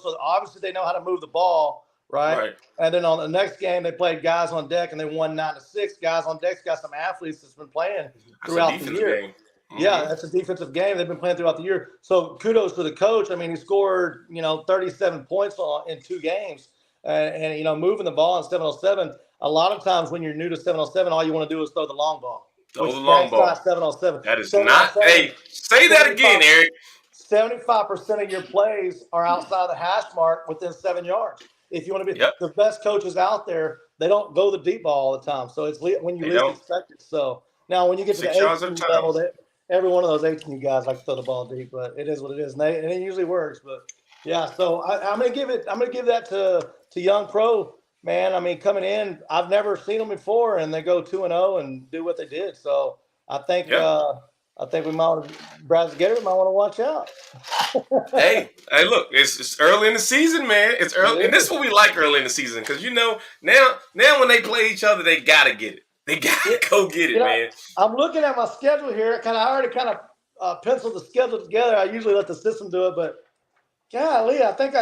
So obviously, they know how to move the ball, right? And then on the next game, they played guys on deck, and they won 9-6. Guys on deck's got some athletes that's been playing throughout the year. Game. Mm-hmm. Yeah, that's a defensive game. They've been playing throughout the year. So kudos to the coach. I mean, he scored 37 points in 2 games, and moving the ball in 7-on-7. A lot of times when you're new to 7-on-7, all you want to do is throw the long ball. Throw the long ball. Not 7-on-7. That is not. Hey, say that again, Eric. 75% of your plays are outside the hash mark within 7 yards. If you want to be the best coaches out there, they don't go the deep ball all the time. So it's when you least expect it. So now when you get to the 18 level, every one of those 18 guys like to throw the ball deep, but it is what it is, and it usually works. But yeah, so I'm gonna give that to to young pro, man. I mean, coming in, I've never seen them before, and they go 2-0 and do what they did. So I think we might, Brad's Gator might want to watch out. Hey, look, it's early in the season, man. It's early, and this is what we like early in the season because now when they play each other, they gotta get it. They gotta go get it, man. I'm looking at my schedule here. I already penciled the schedule together. I usually let the system do it, but golly, I think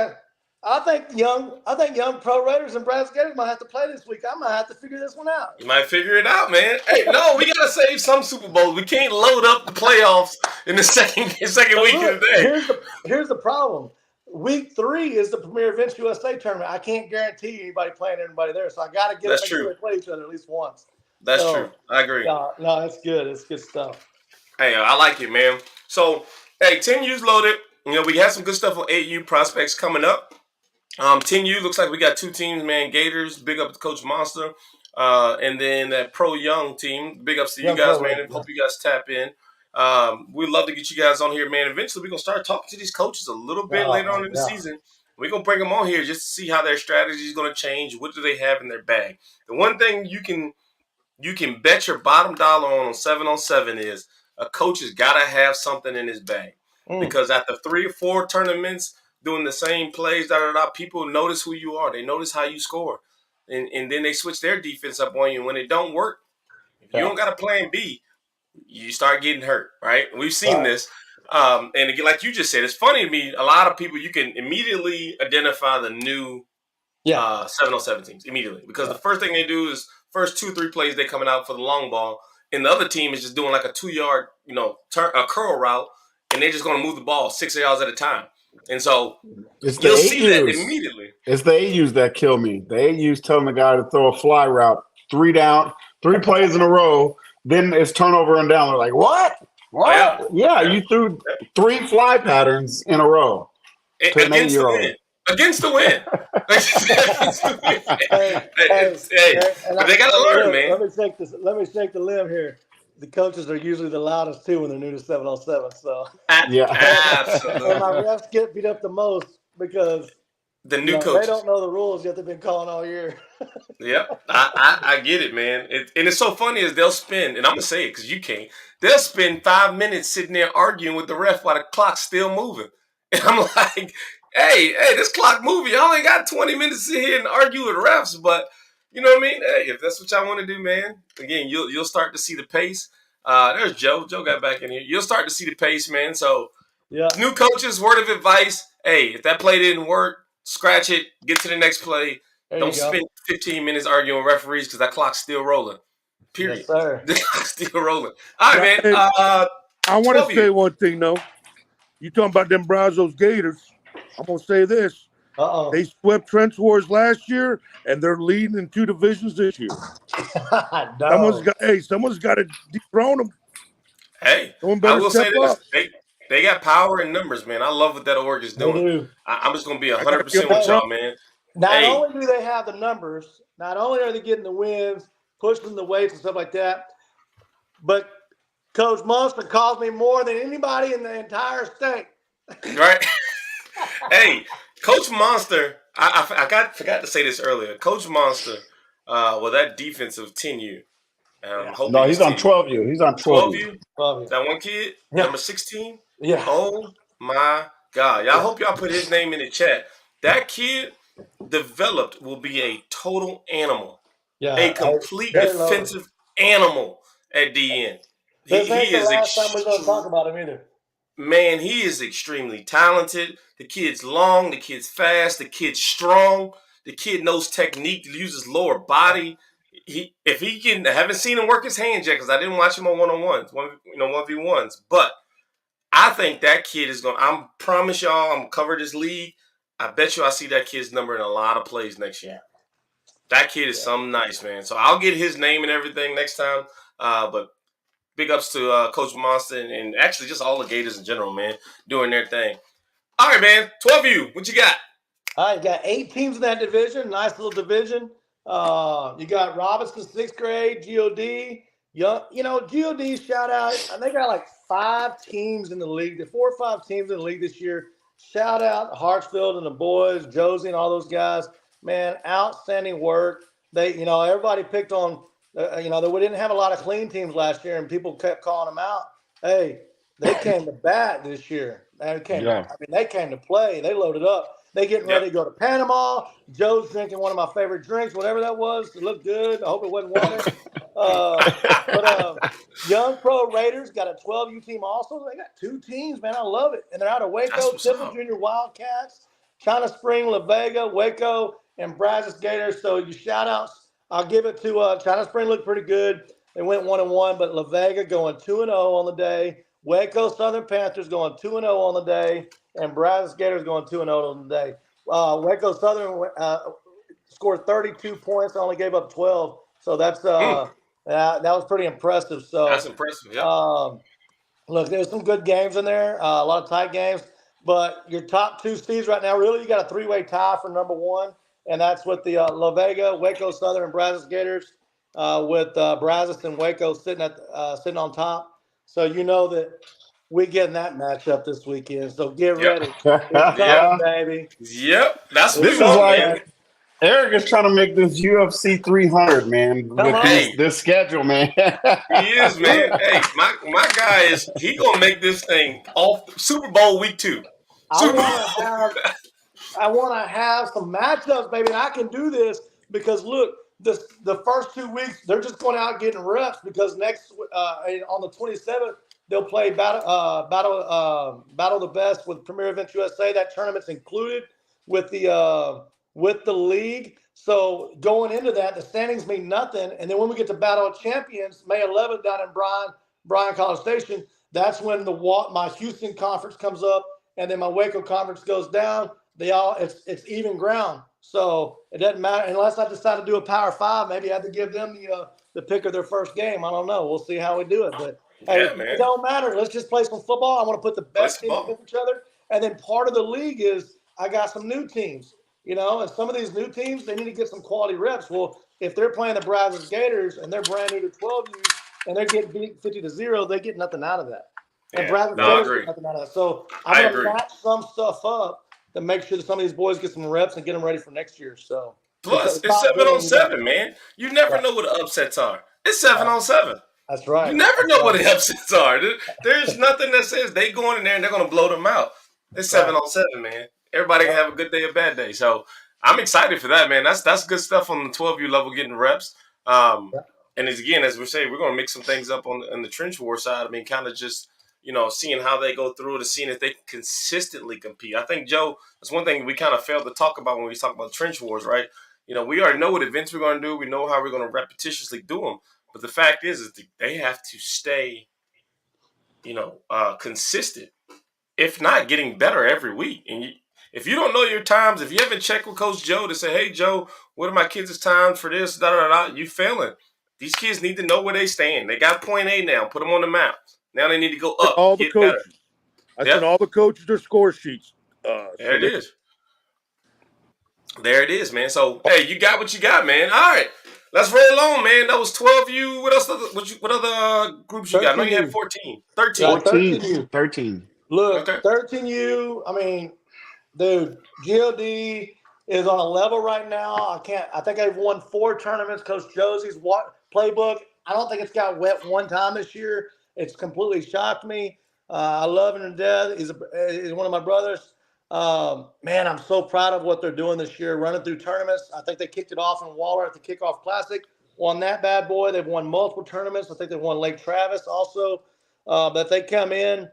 young pro Raiders and Brad's Gators might have to play this week. I might have to figure this one out. You might figure it out, man. Hey, no, we gotta save some Super Bowls. We can't load up the playoffs in the second week of the day. Here's the problem. Week 3 is the Premier Events USA tournament. I can't guarantee anybody playing everybody there, so I got to get them to play each other at least once. That's true. I agree. No, it's good. It's good stuff. Hey, I like it, man. So, hey, 10U's loaded. We have some good stuff on 8U prospects coming up. 10U looks like we got 2 teams, man. Gators, big up to Coach Monster. And then that Pro Young team, big ups to you guys, man. Hope you guys tap in. We'd love to get you guys on here, man. Eventually, we're going to start talking to these coaches a little bit later on in the season. We're going to bring them on here just to see how their strategy is going to change. What do they have in their bag? The one thing you can bet your bottom dollar on 7-on-7 is a coach has got to have something in his bag. Because after 3 or 4 tournaments doing the same plays, people notice who you are. They notice how you score. And then they switch their defense up on you. And when it don't work, if you don't got a plan B, you start getting hurt, right? We've seen this. And again, like you just said, it's funny to me, a lot of people, you can immediately identify the new 7-on-7 teams immediately. Because the first thing they do is first 2-3 plays, they coming out for the long ball. And the other team is just doing like a 2-yard, a curl route. And they're just going to move the ball 6 yards at a time. And so you'll see that immediately. It's the AUs that kill me. The AUs telling the guy to throw a fly route, 3 down, 3 plays in a row, then it's turnover and down. They're like, what? Yeah, you threw 3 fly patterns in a row to an 8-year-old. Against the win. But they got to learn, man. Let me shake the limb here. The coaches are usually the loudest too when they're new to 7-on-7. So absolutely. And my refs get beat up the most because the new coaches, they don't know the rules yet. They've been calling all year. Yep, I get it, man. And it's so funny is they'll spend, and I'm gonna say it because you can't. They'll spend 5 minutes sitting there arguing with the ref while the clock's still moving, and I'm like, hey, this clock moving. Y'all ain't got 20 minutes to sit here and argue with refs, but. You know what I mean? Hey, if that's what y'all want to do, man, again, you'll start to see the pace. There's Joe. Joe got back in here. You'll start to see the pace, man. So, new coaches, word of advice, hey, if that play didn't work, scratch it, get to the next play. Don't spend 15 minutes arguing with referees because that clock's still rolling. Period. Yes, sir. The clock's still rolling. All right, man. I want to say one thing, though. You talking about them Brazos Gators. I'm going to say this. They swept Trench Wars last year, and they're leading in 2 divisions this year. Someone's got to dethrone them. Hey, I will say this. They got power in numbers, man. I love what that org is doing. I'm just going to be 100% with y'all, man. Not only do they have the numbers, not only are they getting the wins, pushing the weights and stuff like that, but Coach Monster calls me more than anybody in the entire state. Right? Hey, Coach Monster, I forgot to say this earlier. Coach Monster, that defensive 10U. No, he's on 12U. He's on 12U. That one kid, number 16? Yeah. Oh, my God. Y'all hope y'all put his name in the chat. That kid developed will be a total animal. Yeah, a complete defensive animal at DN. He is the last time we're going to talk about him either. Man, he is extremely talented. The kid's long. The kid's fast. The kid's strong. The kid knows technique. Uses lower body. I haven't seen him work his hands yet because I didn't watch him on 1-on-1s, 1v1s. But I think that kid is going. I promise y'all, I'm gonna cover this league. I bet you I see that kid's number in a lot of plays next year. That kid is something nice, man. So I'll get his name and everything next time. But big ups to Coach Monster and actually just all the Gators in general, man, doing their thing. All right, man. 12U, what you got? All right, you got 8 teams in that division. Nice little division. You got Robinson, 6th grade, GOD. GOD shout out. And they got like 5 teams in the league. There 4 or 5 teams in the league this year. Shout out Hartsfield and the boys, Josie and all those guys. man, outstanding work. They, everybody picked on, that we didn't have a lot of clean teams last year, and people kept calling them out. Hey, they came to bat this year. They came to play. They loaded up. They getting ready to go to Panama. Joe's drinking one of my favorite drinks, whatever that was. It looked good. I hope it wasn't water. But Young Pro Raiders got a 12U team also. They got 2 teams, man. I love it. And they're out of Waco, Temple Junior Wildcats, China Spring, La Vega, Waco, and Brazos Gators. So you shout outs. I'll give it to China Spring looked pretty good. They went 1-1, but La Vega going 2-0 on the day. Waco Southern Panthers going 2-0 on the day, and Brazos Gators going 2-0 on the day. Waco Southern scored 32 points, only gave up 12. So that's that was pretty impressive. So that's impressive. Yeah. Look, there's some good games in there, a lot of tight games. But your top 2 seeds right now, really, you got a 3-way tie for number 1, and that's with the La Vega, Waco Southern, and Brazos Gators, with Brazos and Waco sitting on top. So you know that we getting that matchup this weekend. So get ready. It's coming, baby. Yep. This is like Eric is trying to make this UFC 300, man, with this schedule, man. He is, man. Hey, my guy he gonna make this thing off Super Bowl week 2. I want to have some matchups, baby, and I can do this because look, the first 2 weeks they're just going out getting reps because next on the 27th they'll play battle of the best with Premier Events USA. That tournament's included with the league. So going into that, the standings mean nothing. And then when we get to Battle of Champions, May 11th down in Bryan College Station, that's when my Houston conference comes up, and then my Waco conference goes down. It's even ground. So it doesn't matter unless I decide to do a Power 5. Maybe I have to give them the pick of their first game. I don't know. We'll see how we do it. But hey, it don't matter. Let's just play some football. I want to put the best teams against each other. And then part of the league is I got some new teams. And some of these new teams, they need to get some quality reps. Well, if they're playing the Brazos Gators and they're brand new to 12U and they're getting beat 50-0, they get nothing out of that. And Brazos Gators get nothing out of that. So I'm going to match some stuff up to make sure that some of these boys get some reps and get them ready for next year. So plus, it's 7-on-7, man. You never know what the upsets are. It's 7-on-7. That's right. You never know what the upsets are. There's nothing that says they going in there and they're going to blow them out. It's 7-on-7, man. Everybody can have a good day or bad day. So I'm excited for that, man. That's good stuff on the 12U level, getting reps. And as we're saying, we're going to mix some things up on the trench war side. I mean, kind of just, seeing how they go through it, seeing if they can consistently compete. I think, Joe, that's one thing we kind of failed to talk about when we talk about trench wars, right? We already know what events we're going to do. We know how we're going to repetitiously do them. But the fact is they have to stay, consistent, if not getting better every week. And if you don't know your times, if you haven't checked with Coach Joe to say, hey, Joe, what are my kids' times for this, you failing. These kids need to know where they stand. They got point A now. Put them on the map. Now they need to go up. All the coaches. I sent all the coaches their score sheets. There it is. There it is, man. So, hey, you got what you got, man. All right. Let's roll on, man. That was 12U. What else? What other groups you got? I know you had 14. 13. 13. Look, 13U, I mean, dude, GOD is on a level right now. I think they've won 4 tournaments. Coach Josie's playbook, I don't think it's got wet one time this year. It's completely shocked me. I love him to death. He's one of my brothers. Man, I'm so proud of what they're doing this year, running through tournaments. I think they kicked it off in Waller at the Kickoff Classic. Won that bad boy. They've won multiple tournaments. I think they've won Lake Travis also. But they come in.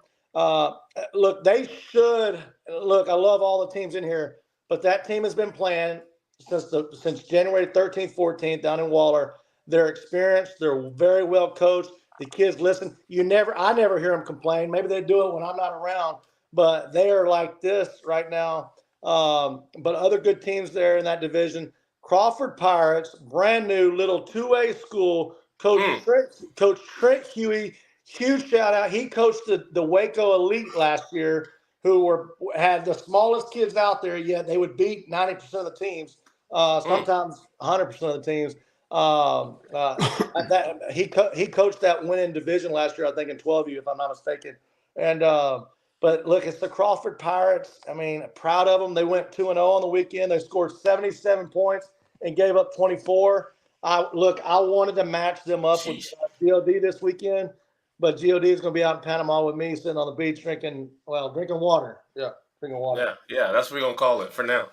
Look, they should. Look, I love all the teams in here, but that team has been playing since January 13th, 14th down in Waller. They're experienced. They're very well coached. The kids listen. I never hear them complain. Maybe they do it when I'm not around, but they are like this right now. But other good teams there in that division. Crawford Pirates, brand new little 2A school. Coach Trent Huey, huge shout out. He coached the Waco Elite last year, who had the smallest kids out there, yet they would beat 90% of the teams, sometimes 100% of the teams. He coached that winning division last year, I think in 12U, if I'm not mistaken. And But look, it's the Crawford Pirates. I mean, proud of them. They went 2-0 on the weekend. They scored 77 points and gave up 24. I wanted to match them up with Sheesh. God this weekend, but God is going to be out in Panama with me, sitting on the beach drinking water. Yeah, drinking water. Yeah, that's what we're gonna call it for now.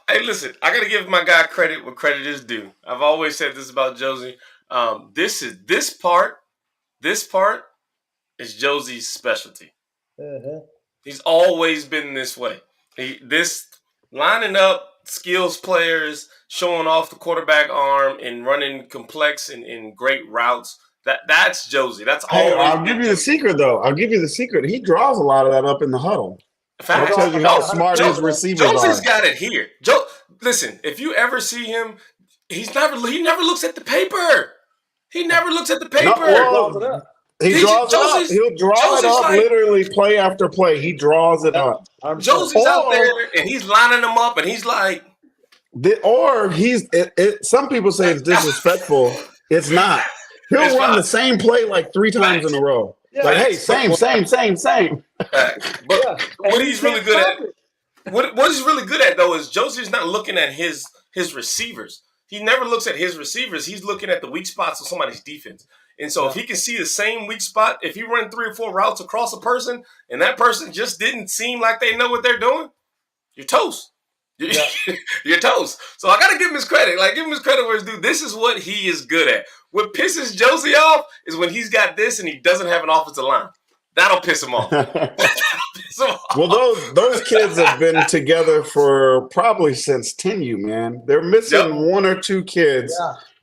Hey, listen, I gotta give my guy credit where credit is due. I've always said this about Josie. This part is Josie's specialty. Uh-huh. He's always been this way. This lining up skills players, showing off the quarterback arm, and running complex and great routes. That's Josie. That's Hey, always. I'll give you the secret, though. I'll give you the secret. He draws a lot of that up in the huddle. That Facts. tells you how smart his receivers Josie's are. got it here. Listen, if you ever see him, he never looks at the paper. He never looks at the paper. He draws it up. He'll draw it up literally play after play. He draws it up. Josie's out there and he's lining them up and he's like. Some people say it's disrespectful. It's not. He'll run the same play like 3 times in a row. Yeah. Like, hey, same. But what he's really good at, what he's really good at though, is Josie's not looking at his receivers. He never looks at his receivers. He's looking at the weak spots of somebody's defense. And so if he can see the same weak spot, if you run 3 or 4 routes across a person and that person just didn't seem like they know what they're doing, you're toast. Yeah. You're toast. So I gotta give him his credit. Like, give him his credit where it's due. This is what he is good at. What pisses Josie off is when he's got this and he doesn't have an offensive line. That'll piss him off. Well, those kids have been together for probably since 10U, man. They're missing 1 or 2 kids,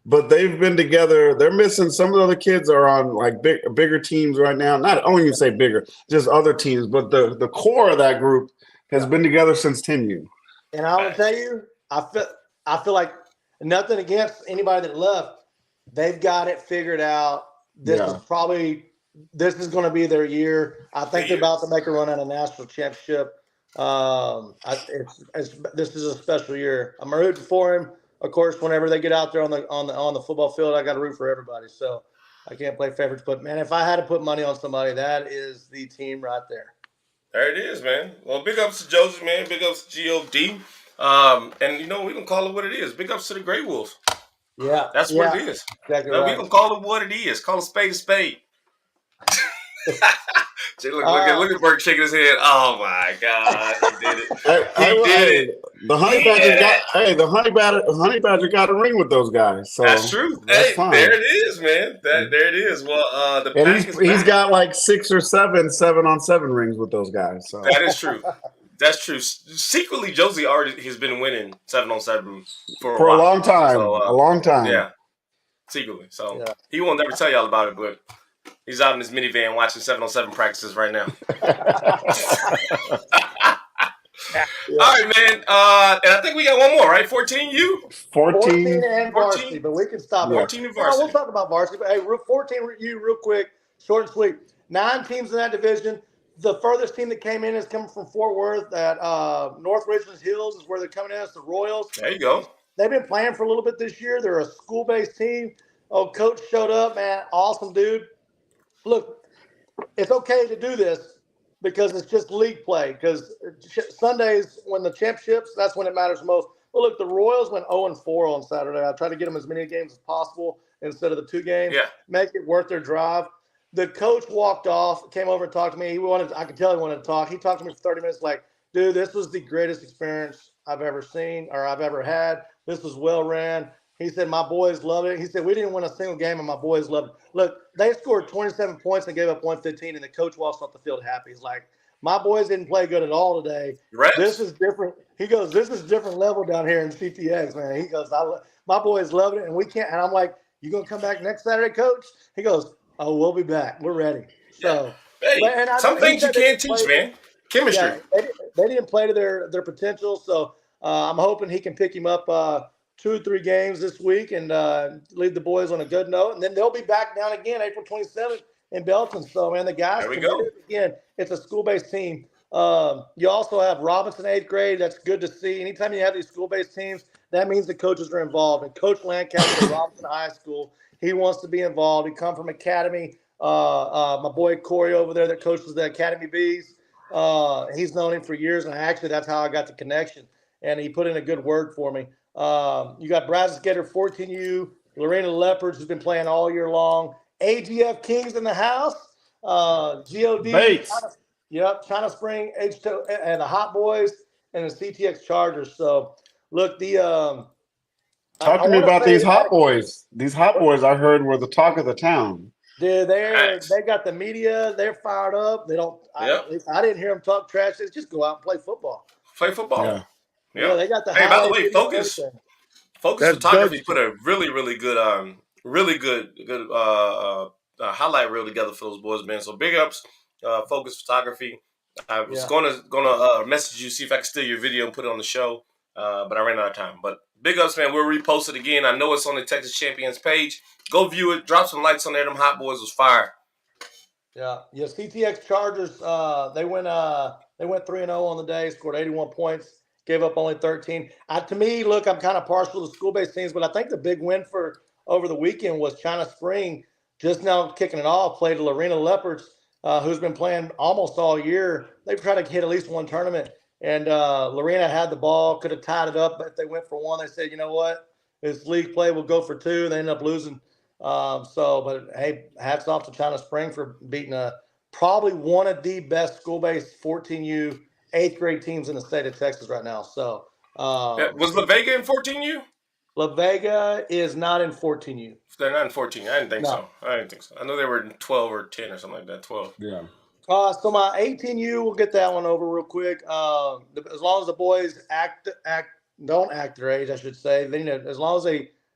but they've been together. They're missing some of the other kids are on like bigger teams right now. I don't even say bigger, just other teams. But the core of that group has been together since 10U. And I will tell you, I feel like nothing against anybody that left. They've got it figured out. This is going to be their year. I think they're about to make a run at a national championship. This is a special year. I'm rooting for him. Of course, whenever they get out there on the football field, I got to root for everybody. So I can't play favorites. But man, if I had to put money on somebody, that is the team right there. There it is, man. Well, big ups to Josie, man. Big ups to G.O.D. And, we can call it what it is. Big ups to the Grey Wolves. Yeah. That's what it is. Exactly right. We can call it what it is. Call a spade a spade. Look at Burke shaking his head. Oh, my God. He did it. He did it. The honey badger got a ring with those guys. So that's true. That's fine. There it is, man. There it is. Well, the and he's got like 6 or 7-on-7 rings with those guys. So that is true. That's true. Secretly, Josie already has been winning 7-on-7 for a long time. So, a long time. Yeah. Secretly. So he won't never tell y'all about it, but he's out in his minivan watching 7-on-7 practices right now. All right, man. And I think we got one more, right? 14U? 14 and varsity, but we can stop. 14 and varsity. We'll talk about varsity. But hey, 14U real quick, short and sweet. 9 teams in that division. The furthest team that came in is coming from Fort Worth at North Richland Hills is where they're coming in. It's the Royals. There you go. They've been playing for a little bit this year. They're a school-based team. Oh, coach showed up, man. Awesome dude. Look, it's okay to do this because it's just league play. Because Sundays, when the championships, that's when it matters most. Well, look, the Royals went 0-4 on Saturday. I tried to get them as many games as possible instead of the 2 games. Yeah. Make it worth their drive. The coach walked off, came over and talked to me. I could tell he wanted to talk. He talked to me for 30 minutes like, dude, this was the greatest experience I've ever seen or I've ever had. This was well ran. He said, my boys love it. He said, we didn't win a single game, and my boys loved it. Look, they scored 27 points and gave up 115, and the coach walks off the field happy. He's like, my boys didn't play good at all today. Right. This is different. He goes, this is different level down here in CTX, man. He goes, my boys loved it, and we can't. And I'm like, you going to come back next Saturday, coach? He goes, oh, we'll be back. We're ready. So, hey, some things you can't teach, man. Chemistry. Yeah, they didn't play to their potential, so I'm hoping he can pick him up 2 or 3 games this week and leave the boys on a good note. And then they'll be back down again April 27th in Belton. So, man, the guys there we go. Again, it's a school-based team. You also have Robinson 8th grade. That's good to see. Anytime you have these school-based teams, that means the coaches are involved. And Coach Lancaster at Robinson High School, he wants to be involved. He come from Academy. My boy Corey over there that coaches the Academy Bees. He's known him for years, and actually that's how I got the connection. And he put in a good word for me. You got Brazos Gator 14U, Lorena Leopards, who's been playing all year long. AGF Kings in the house. God. Bates. China Spring, H2, and the Hot Boys, and the CTX Chargers. So, look, Talk to me about these hot boys. These hot boys I heard were the talk of the town. Dude, they got the media. They're fired up. They don't. I didn't hear them talk trash. They just go out and play football. Play football. Yeah, they got the. Hey, by the way, Focus Photography put a really good highlight reel together for those boys, man. So big ups, Focus Photography. I was gonna message you, see if I can steal your video and put it on the show, but I ran out of time. But big ups, man. We'll repost it again. I know it's on the Texas Champions page. Go view it. Drop some likes on there. Them Hot Boys was fire. Yeah. CTX Chargers. They went 3-0 on the day. Scored 81 points. Gave up only 13. To me, look, I'm kind of partial to school-based teams, but I think the big win for over the weekend was China Spring. Just now kicking it off. Played the Lorena Leopards, who's been playing almost all year. They've tried to hit at least one tournament. And Lorena had the ball, could have tied it up, but if they went for one, they said, you know what? It's league play. We'll go for two. They ended up losing. But hey, hats off to China Spring for beating probably one of the best school-based 14U 8th grade teams in the state of Texas right now. So was La Vega in 14U? La Vega is not in 14U. They're not in 14. I didn't think so. I know they were in 12 or 10 or something like that. 12. Yeah. So my 18U, we'll get that one over real quick. As long as the boys don't act their age, I should say. As long as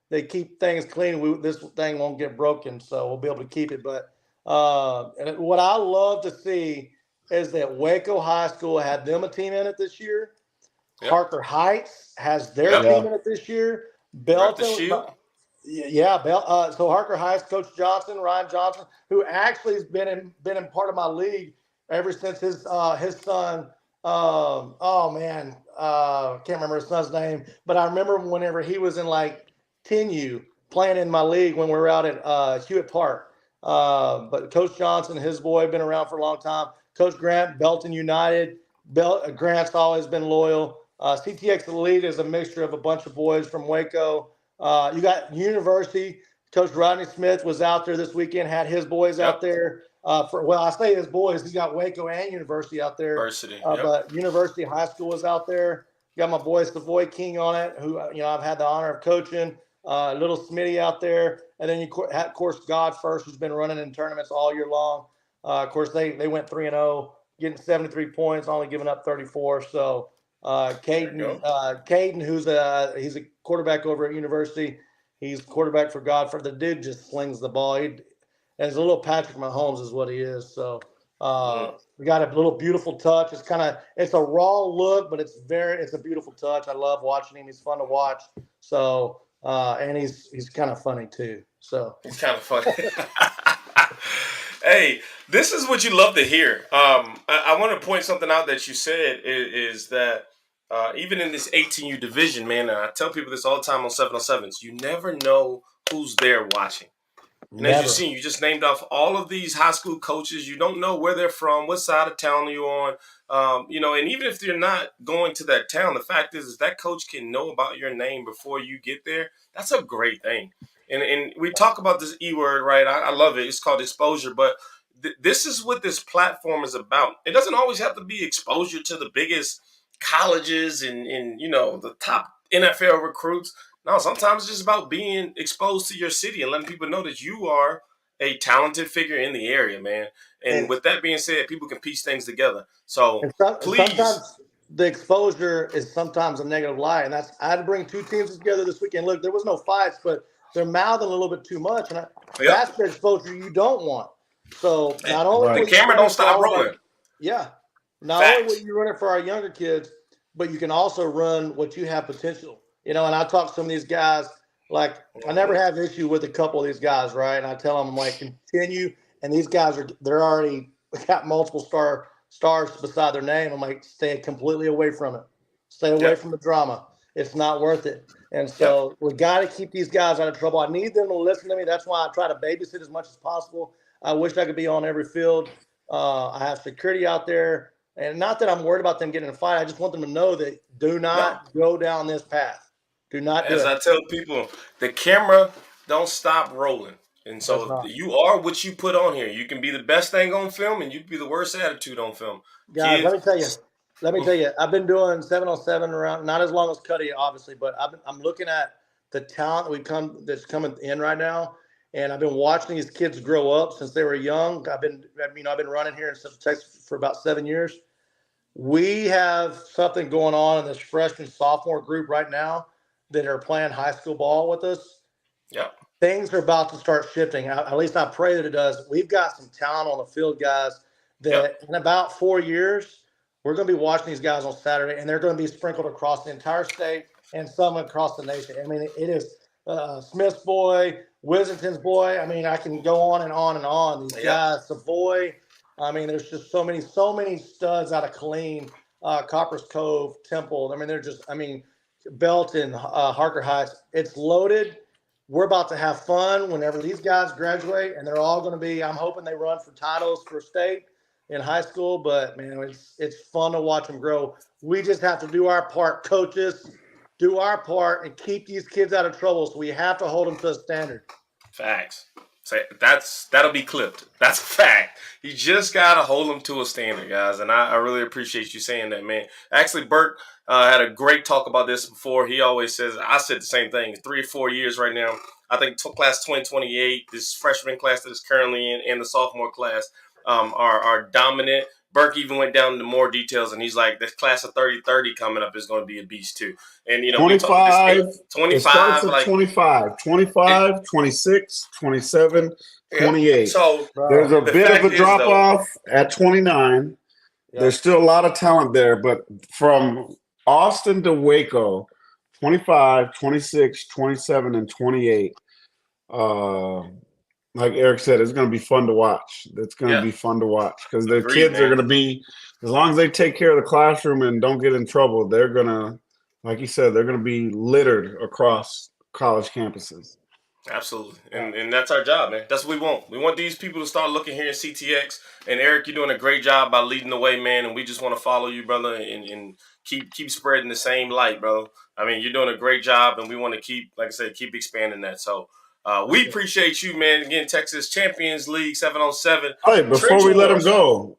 they keep things clean, this thing won't get broken. So we'll be able to keep it. But and what I love to see is that Waco High School had them a team in it this year. Yep. Harker Heights has their team in it this year. Belton, so Harker Heights, Coach Ryan Johnson, who actually has been in part of my league ever since his son. Can't remember his son's name, but I remember whenever he was in like 10U playing in my league when we were out at Hewitt Park. But Coach Johnson, his boy, been around for a long time. Coach Grant, Belton United. Grant's always been loyal. CTX Elite is a mixture of a bunch of boys from Waco. You got University. Coach Rodney Smith was out there this weekend, had his boys out there. I say his boys. He's got Waco and University out there. But University High School was out there. Got my boy Savoy King on it, who I've had the honor of coaching. Little Smitty out there. And then, of course, God First, who's been running in tournaments all year long. Of course, they went 3-0, getting 73 points, only giving up 34. So Caden, he's a quarterback over at University. He's quarterback for God First. The dude just slings the ball. He's a little Patrick Mahomes is what he is. So we got a little beautiful touch. It's a raw look, but it's a beautiful touch. I love watching him. He's fun to watch. So and he's kind of funny too. So he's kind of funny. Hey, this is what you love to hear. I want to point something out that you said is that even in this 18U division, man, and I tell people this all the time on 707s, you never know who's there watching. And as you've seen, you just named off all of these high school coaches. You don't know where they're from, what side of town you're on. And even if you're not going to that town, the fact is that coach can know about your name before you get there. That's a great thing. And we talk about this E word, right? I love it. It's called exposure. But this is what this platform is about. It doesn't always have to be exposure to the biggest colleges and the top NFL recruits. No, sometimes it's just about being exposed to your city and letting people know that you are a talented figure in the area, man. And with that being said, people can piece things together. So please. Sometimes the exposure is sometimes a negative light. And I had to bring two teams together this weekend. Look, there was no fights, but they're mouthing a little bit too much. And that's the exposure you don't want. So not only the camera don't stop rolling. Not only will you run it for our younger kids, but you can also run what you have potential. And I talk to some of these guys, like I never have issue with a couple of these guys, right? And I tell them, I'm like, continue. And these guys they're already got multiple stars beside their name. I'm like, stay completely away from it. Stay away from the drama. It's not worth it. And so we got to keep these guys out of trouble. I need them to listen to me. That's why I try to babysit as much as possible. I wish I could be on every field. I have security out there. And not that I'm worried about them getting in a fight. I just want them to know that do not go down this path. Do not do As it. I tell people, the camera don't stop rolling. And Does so not. you are what you put on here. You can be the best thing on film, and you can be the worst attitude on film. Guys, Kids, let me tell you, I've been doing 7-on-7 around, not as long as Cuddy, obviously, but I'm looking at the talent that's coming in right now. And I've been watching these kids grow up since they were young. I've been running here in Central Texas for about 7 years. We have something going on in this freshman sophomore group right now that are playing high school ball with us. Yep. Things are about to start shifting. At least I pray that it does. We've got some talent on the field, guys, that in about 4 years, we're going to be watching these guys on Saturday, and they're going to be sprinkled across the entire state and some across the nation. I mean, it is Smith's boy, Wissington's boy. I mean, I can go on and on and on. These guys, Savoy. I mean, there's just so many studs out of Killeen, Copper's Cove, Temple. I mean, they're just, Belton, Harker Heights. It's loaded. We're about to have fun whenever these guys graduate, and they're all going to be, I'm hoping they run for titles for state in high school, but, man, it's fun to watch them grow. We just have to do our part, coaches, do our part, and keep these kids out of trouble, so we have to hold them to a standard. Facts. That'll be clipped. That's a fact. You just got to hold them to a standard, guys, and I really appreciate you saying that, man. Actually, Bert had a great talk about this before. He always says, I said the same thing, 3 or 4 years right now. I think class 2028, this freshman class that is currently in, and the sophomore class are dominant. Burke even went down into more details, and he's like, this class of 30-30 coming up is going to be a beast, too. And, 25, it starts at like 25, 26, 27, 28. So there's a bit of a drop-off at 29. Yeah. There's still a lot of talent there, but from Austin to Waco, 25, 26, 27, and 28, like Eric said, it's going to be fun to watch. It's going to be fun to watch because the kids are going to be, as long as they take care of the classroom and don't get in trouble, they're going to, like you said, they're going to be littered across college campuses. Absolutely. And that's our job, man. That's what we want. We want these people to start looking here in CTX. And Eric, you're doing a great job by leading the way, man. And we just want to follow you, brother, and keep spreading the same light, bro. I mean, you're doing a great job, and we want to keep, like I said, keep expanding that. So we appreciate you, man. Again, Texas Champions League 7-on-7. Hey, before we let him go,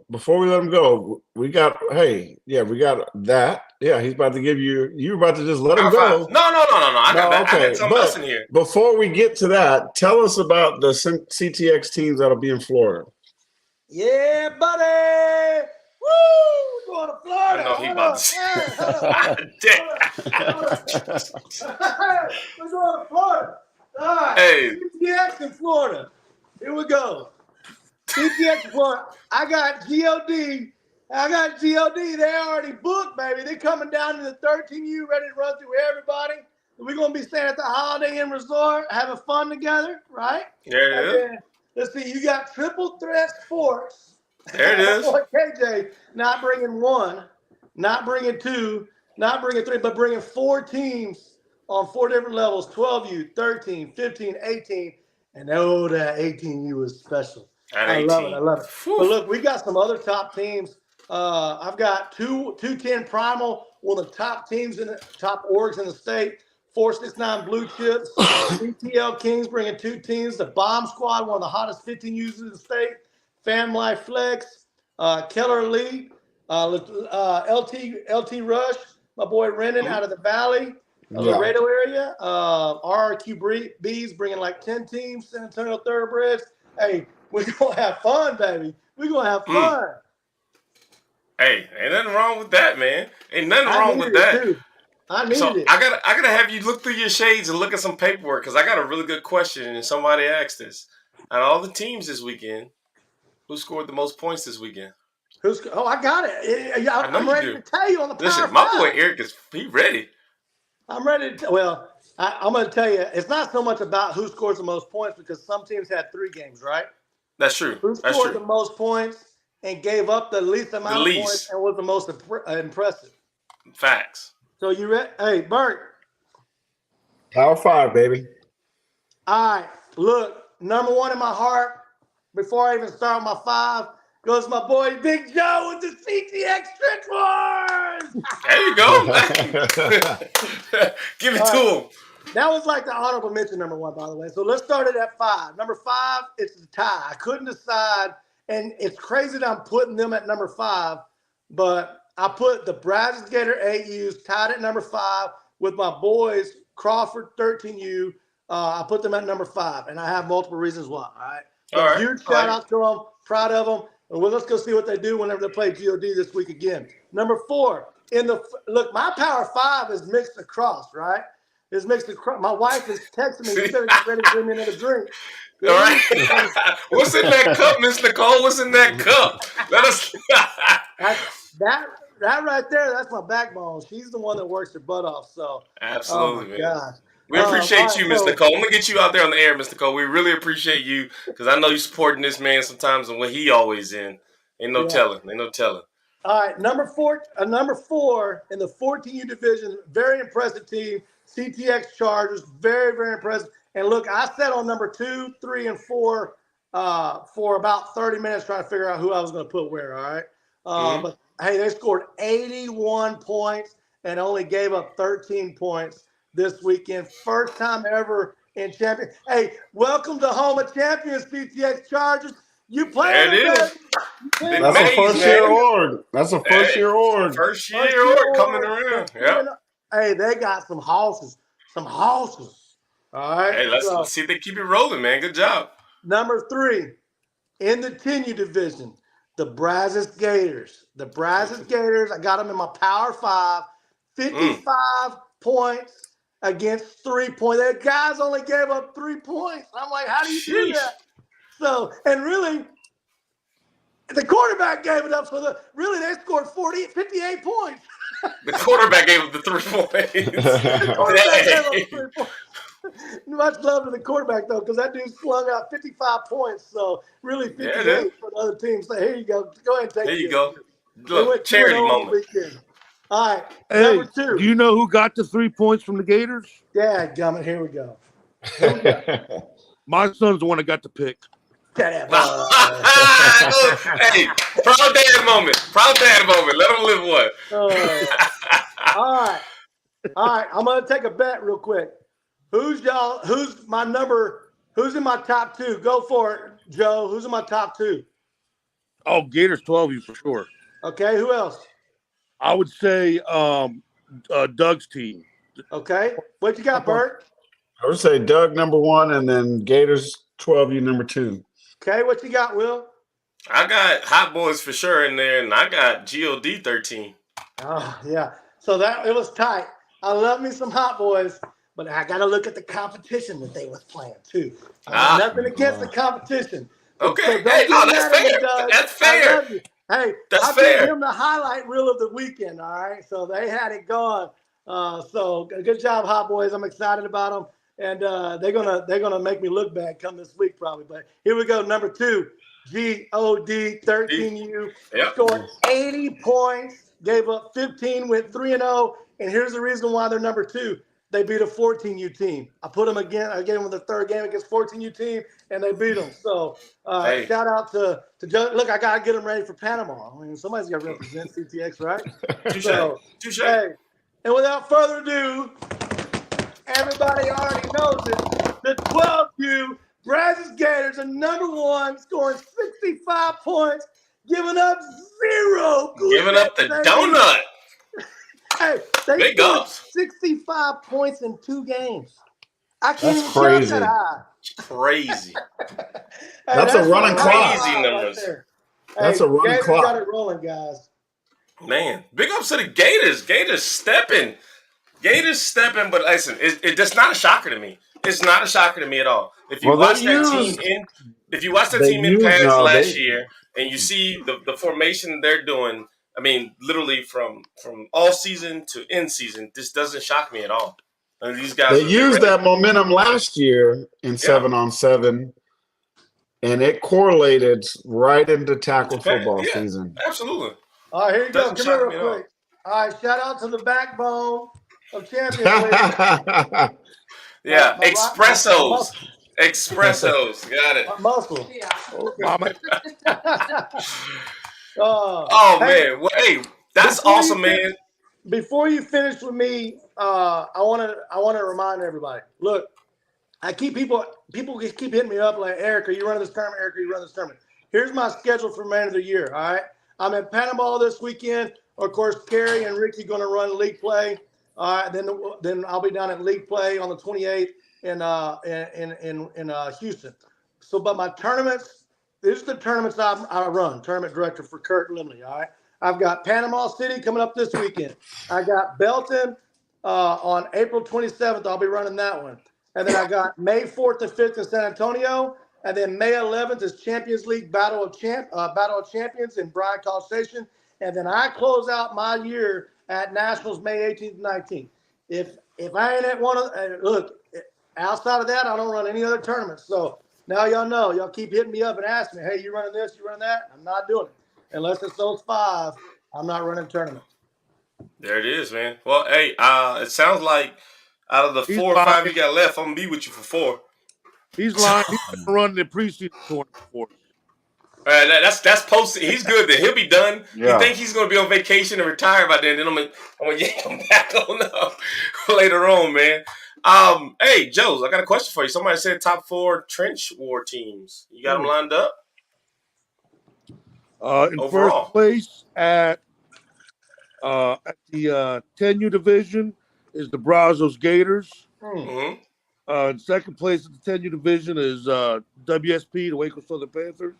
we got that. Yeah, he's about to give you. You're about to just let him go. No. I got something else in here. Before we get to that, tell us about the CTX teams that'll be in Florida. Yeah, buddy. Woo! We're going to Florida. I know he about to. We're going to Florida. All right. Hey. CTX in Florida. Here we go. CTX in Florida. I got GOD. They already booked, baby. They're coming down to the 13U, ready to run through everybody. We're going to be staying at the Holiday Inn Resort, having fun together, right? There it is. Let's see. You got Triple Threat Sports. There it is. KJ, not bringing 1, not bringing 2, not bringing 3, but bringing 4 teams on 4 different levels, 12U, 13, 15, 18, and that 18U is special. I love it. Whew. But look, we got some other top teams. I've got 210 Primal, one of the top teams in the top orgs in the state. 469 Blue Chips, BTL Kings bringing 2 teams. The Bomb Squad, one of the hottest 15 users in the state. Fam Life Flex, Keller Elite, LT Rush, my boy Renan out of the Valley, Laredo area. RRQ Bees bringing like 10 teams. San Antonio Thoroughbreds. Hey, we're gonna have fun, baby. We're gonna have fun. Hey, ain't nothing wrong with that, man. Ain't nothing wrong with that. Too. I needed it. I gotta have you look through your shades and look at some paperwork because I got a really good question and somebody asked this. Out of all the teams this weekend, who scored the most points this weekend? I got it. I'm ready to tell you on the Power 5. My boy Eric he ready. I'm ready to. I'm going to tell you. It's not so much about who scores the most points because some teams had 3 games, right? That's true. Who scored the most points and gave up the least amount of points and was the most impressive? Facts. So you ready? Hey, Bert. Power 5, baby. All right. Look, number 1 in my heart, before I even start my 5, goes my boy Big Joe with the CTX Trench Wars. There you go. Give it to him. That was like the honorable mention number 1, by the way. So let's start it at 5. Number 5, it's a tie. I couldn't decide, and it's crazy that I'm putting them at number 5, but I put the Brazos Gator 8Us tied at number 5 with my boys Crawford 13U. I put them at number 5, and I have multiple reasons why. All right. Huge shout out to them. Proud of them. And let's go see what they do whenever they play GOD this week again. Number 4, look, my Power 5 is mixed across, right? It's mixed across. My wife is texting me. She said she's ready to bring me another drink. All right. What's in that cup, Miss Nicole? What's in that cup? Let us. That right there, that's my backbone. She's the one that works her butt off. So absolutely, man. God. We appreciate you, Miss Nicole. I'm gonna get you out there on the air, Miss Nicole. We really appreciate you because I know you supporting this man sometimes and what he always in. Ain't no telling. All right, number 4 in the 14U division, very impressive team. CTX Chargers, very, very impressive. And look, I sat on number 2, 3, and 4 for about 30 minutes trying to figure out who I was going to put where, all right? But, hey, they scored 81 points and only gave up 13 points this weekend. First time ever in champion. Hey, welcome to home of champions, CTX Chargers. You playing it. That's a first-year org. First-year org coming around. Yeah. Hey, they got some horses. All right. Hey, let's see if they keep it rolling, man. Good job. Number 3, in the 10U division, the Brazos Gators. I got them in my Power 5. 55 points against 3 points. Their guys only gave up 3 points. I'm like, how do you do that? So, and really, the quarterback gave it up. So, they scored 58 points. The quarterback gave up the 3 points. Much love to the quarterback, though, because that dude slung out 55 points. So, really 58 for the other team. So, here you go. Go ahead and take it. There you go. Look, charity moment. All right. Hey, number 2. Do you know who got the 3 points from the Gators? Yeah, gummit. Here we go. My son's the one that got the pick. Hey, proud dad moment. Let him live one. All right. I'm gonna take a bet real quick. Who's in my top 2? Go for it, Joe. Who's in my top 2? Oh, Gators 12U for sure. Okay, who else? I would say Doug's team. Okay. What you got, Bert? I would say Doug number 1 and then Gators 12U number 2. Okay, what you got, Will? I got Hot Boys for sure in there, and I got GOD 13. Oh, yeah. So it was tight. I love me some Hot Boys, but I got to look at the competition that they was playing, too. Nothing against the competition. Okay. So hey, no, that's fair. That's fair. Hey, I gave him the highlight reel of the weekend, all right? So they had it going. So good job, Hot Boys. I'm excited about them. And they're gonna make me look bad come this week probably. But here we go. Number 2, GOD 13U. Yep. Scored 80 points, gave up 15, went 3-0. And here's the reason why they're number 2. They beat a 14U team. I put them again. I gave them the 3rd game against 14U team, and they beat them. So shout out to Joe. Look, I gotta get them ready for Panama. I mean, somebody's got to represent CTX, right? Touche. Hey, and without further ado, everybody already knows it. The 12U Brazos Gators are number 1, scoring 65 points, giving up 0. Giving up the donut. Hey, they scored 65 points in 2 games. I can't even count that high. Crazy. That's a running clock. Crazy numbers. That's a running clock. Got it rolling, guys. Man, big ups to the Gators. Gators stepping, but listen, it's not a shocker to me. It's not a shocker to me at all. If you watch that team in Paris last year, and you see the formation they're doing, I mean, literally from all season to end season, this doesn't shock me at all. And these guys they used that momentum last year in 7-on-7, and it correlated right into tackle football season. Absolutely. All right, here you go. Come here real quick. All right, shout out to the backbone of champions. Yeah, espressos. Espressos. Got it. Muscle. Oh, mama. Oh, Hey, man. Well, hey, that's before awesome, you man. before you finish with me, I want to remind everybody. Look, people keep hitting me up like, Eric, are you running this tournament? Eric, are you running this tournament? Here's my schedule for man of the year. All right, I'm in Panama this weekend. Of course, Kerry and Ricky going to run league play. All right, then I'll be down at league play on the 28th in Houston. So, but my tournaments, these are the tournaments I run. Tournament director for Kurt Limley. All right, I've got Panama City coming up this weekend. I got Belton on April 27th. I'll be running that one. And then I got May 4th and 5th in San Antonio. And then May 11th is Champions League Battle of Champions in Bryan College Station. And then I close out my year at Nationals May 18th and 19th. If I ain't at one of look, outside of that, I don't run any other tournaments. So now y'all know. Y'all keep hitting me up and asking me, hey, you running this, you running that? I'm not doing it. Unless it's those 5, I'm not running tournaments. There it is, man. Well, hey, it sounds like out of the He's 4 or 5 lying. you got left, I'm going to be with you for 4. He's lying. He's been running the preseason tournament for us. All right, that's posted. He's good then. He'll be done. Yeah. He think he's going to be on vacation and retire by then. Then I'm gonna yank him back on up later on, man. Hey, Joe, I got a question for you. Somebody said top 4 trench war teams. You got them lined up? In Overall. first place at the 10U division is the Brazos Gators. Mm-hmm. In second place at the 10U division is WSP, the Waco Southern Panthers.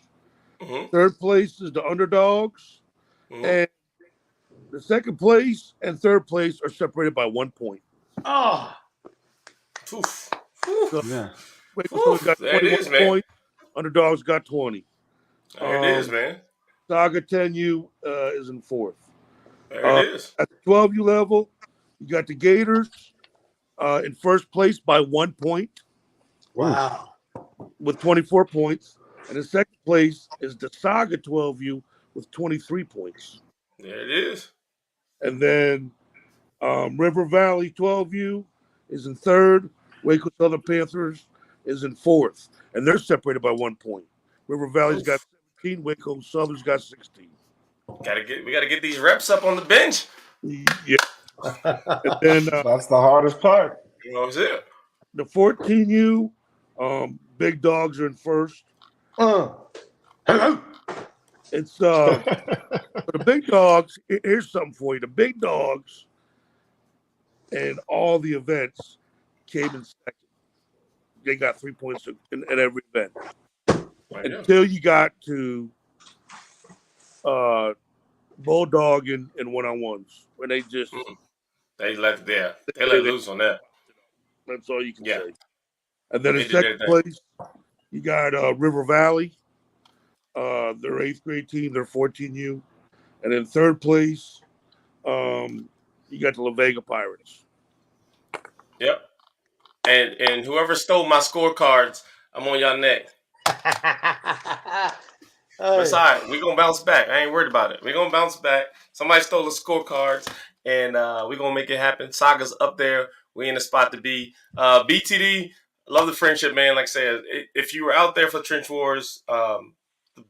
Mm-hmm. Third place is the Underdogs. Mm-hmm. And the second place and third place are separated by 1 point. Oh, Oof. So Yeah. Waco Southern got There it 21 is, man. points. Underdogs got 20. There it is, man. Saga 10U is in fourth. There it is. At the 12U level, you got the Gators in first place by 1 point wow. with 24 points. And in second place is the Saga 12U with 23 points. There it is. And then River Valley 12U is in third. Waco Southern Panthers is in fourth. And they're separated by 1 point. River Valley's got 17. Waco Southern's got 16. We gotta get these reps up on the bench. Yeah. And then That's the hardest part. You know what I'm saying? the 14U, Big Dogs are in first. It's for the Big Dogs. Here's something for you. The Big Dogs and all the events came in second. They got 3 points in every event. Right now. Until you got to Bulldog and one-on-ones, where they just They let loose on that. that's all you can Yeah. say. And then They in did their second thing. place, you got River Valley. Their 8th grade team, their 14U. And in third place, you got the La Vega Pirates. Yep. And whoever stole my scorecards, I'm on y'all neck. But it's all right. We're going to bounce back. I ain't worried about it. We're going to bounce back. Somebody stole the scorecards, and we're going to make it happen. Saga's up there. We in the spot to be. BTD, love the friendship, man. Like I said, if you were out there for Trench Wars, the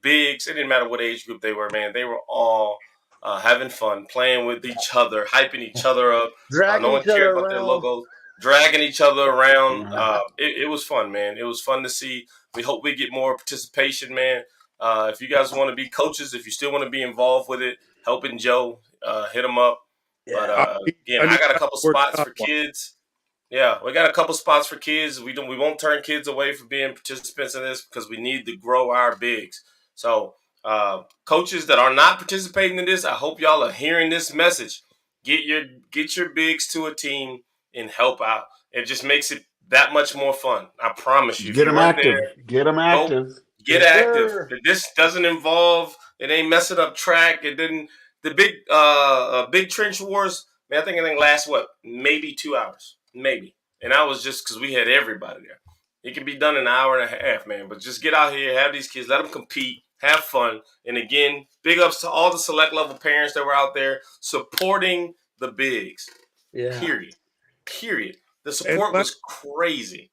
bigs, it didn't matter what age group they were, man. They were all having fun, playing with each other, hyping each other up. No one cared about their logos. Dragging each other around. It was fun, man. It was fun to see. We hope we get more participation, man. If you guys want to be coaches, if you still want to be involved with it, helping Joe, hit him up. Yeah. But again, I got a couple spots for kids. Yeah, we got a couple spots for kids. We won't turn kids away from being participants in this because we need to grow our bigs. So coaches that are not participating in this, I hope y'all are hearing this message. Get your bigs to a team and help out. It just makes it that much more fun. I promise you. Get them active. Get them active. Get active. This doesn't involve. It ain't messing up track. It didn't. The big trench wars. Man, I think it lasts maybe 2 hours, maybe. And that was just because we had everybody there. It can be done in an hour and a half, man. But just get out here, have these kids, let them compete, have fun. And again, big ups to all the select level parents that were out there supporting the bigs. Yeah. Period. The support was crazy.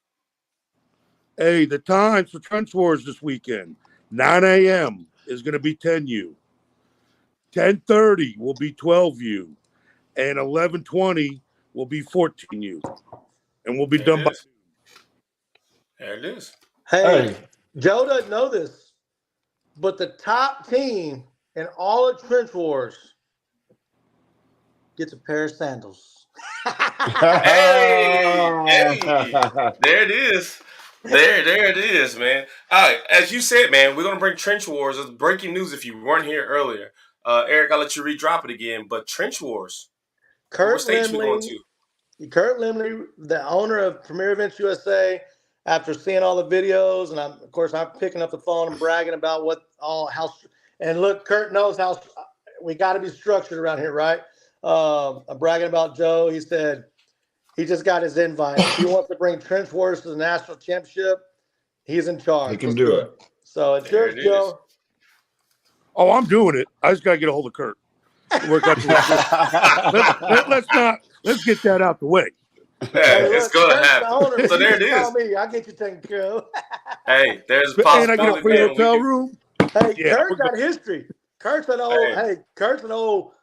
Hey, the times for Trench Wars this weekend. 9 a.m. is going to be 10U. 10:30 will be 12U. And 11:20 will be 14U. And we'll be done by. There it is. Hey, Joe doesn't know this, but the top team in all of Trench Wars gets a pair of sandals. Hey, there it is. There it is, man. All right, as you said, man, we're gonna bring Trench Wars. It's breaking news if you weren't here earlier. Eric, I'll let you re-drop it again. But Trench Wars. What stage we going to? Kurt Limley, the owner of Premier Events USA, after seeing all the videos, and I'm picking up the phone and bragging about and look, Kurt knows how we got to be structured around here, right? I'm bragging about Joe. He said he just got his invite. If he wants to bring Trench Wars to the national championship, he's in charge. He can do it. So it's yours, Joe. Oh, I'm doing it. I just got to get a hold of Kurt. Let's get that out the way. Hey, it's going to happen. So there it is. Me. I'll get you taken care of. Hey, there's a possibility. And I get a free hotel room. Hey, yeah, Kurt's got history. Kurt's an old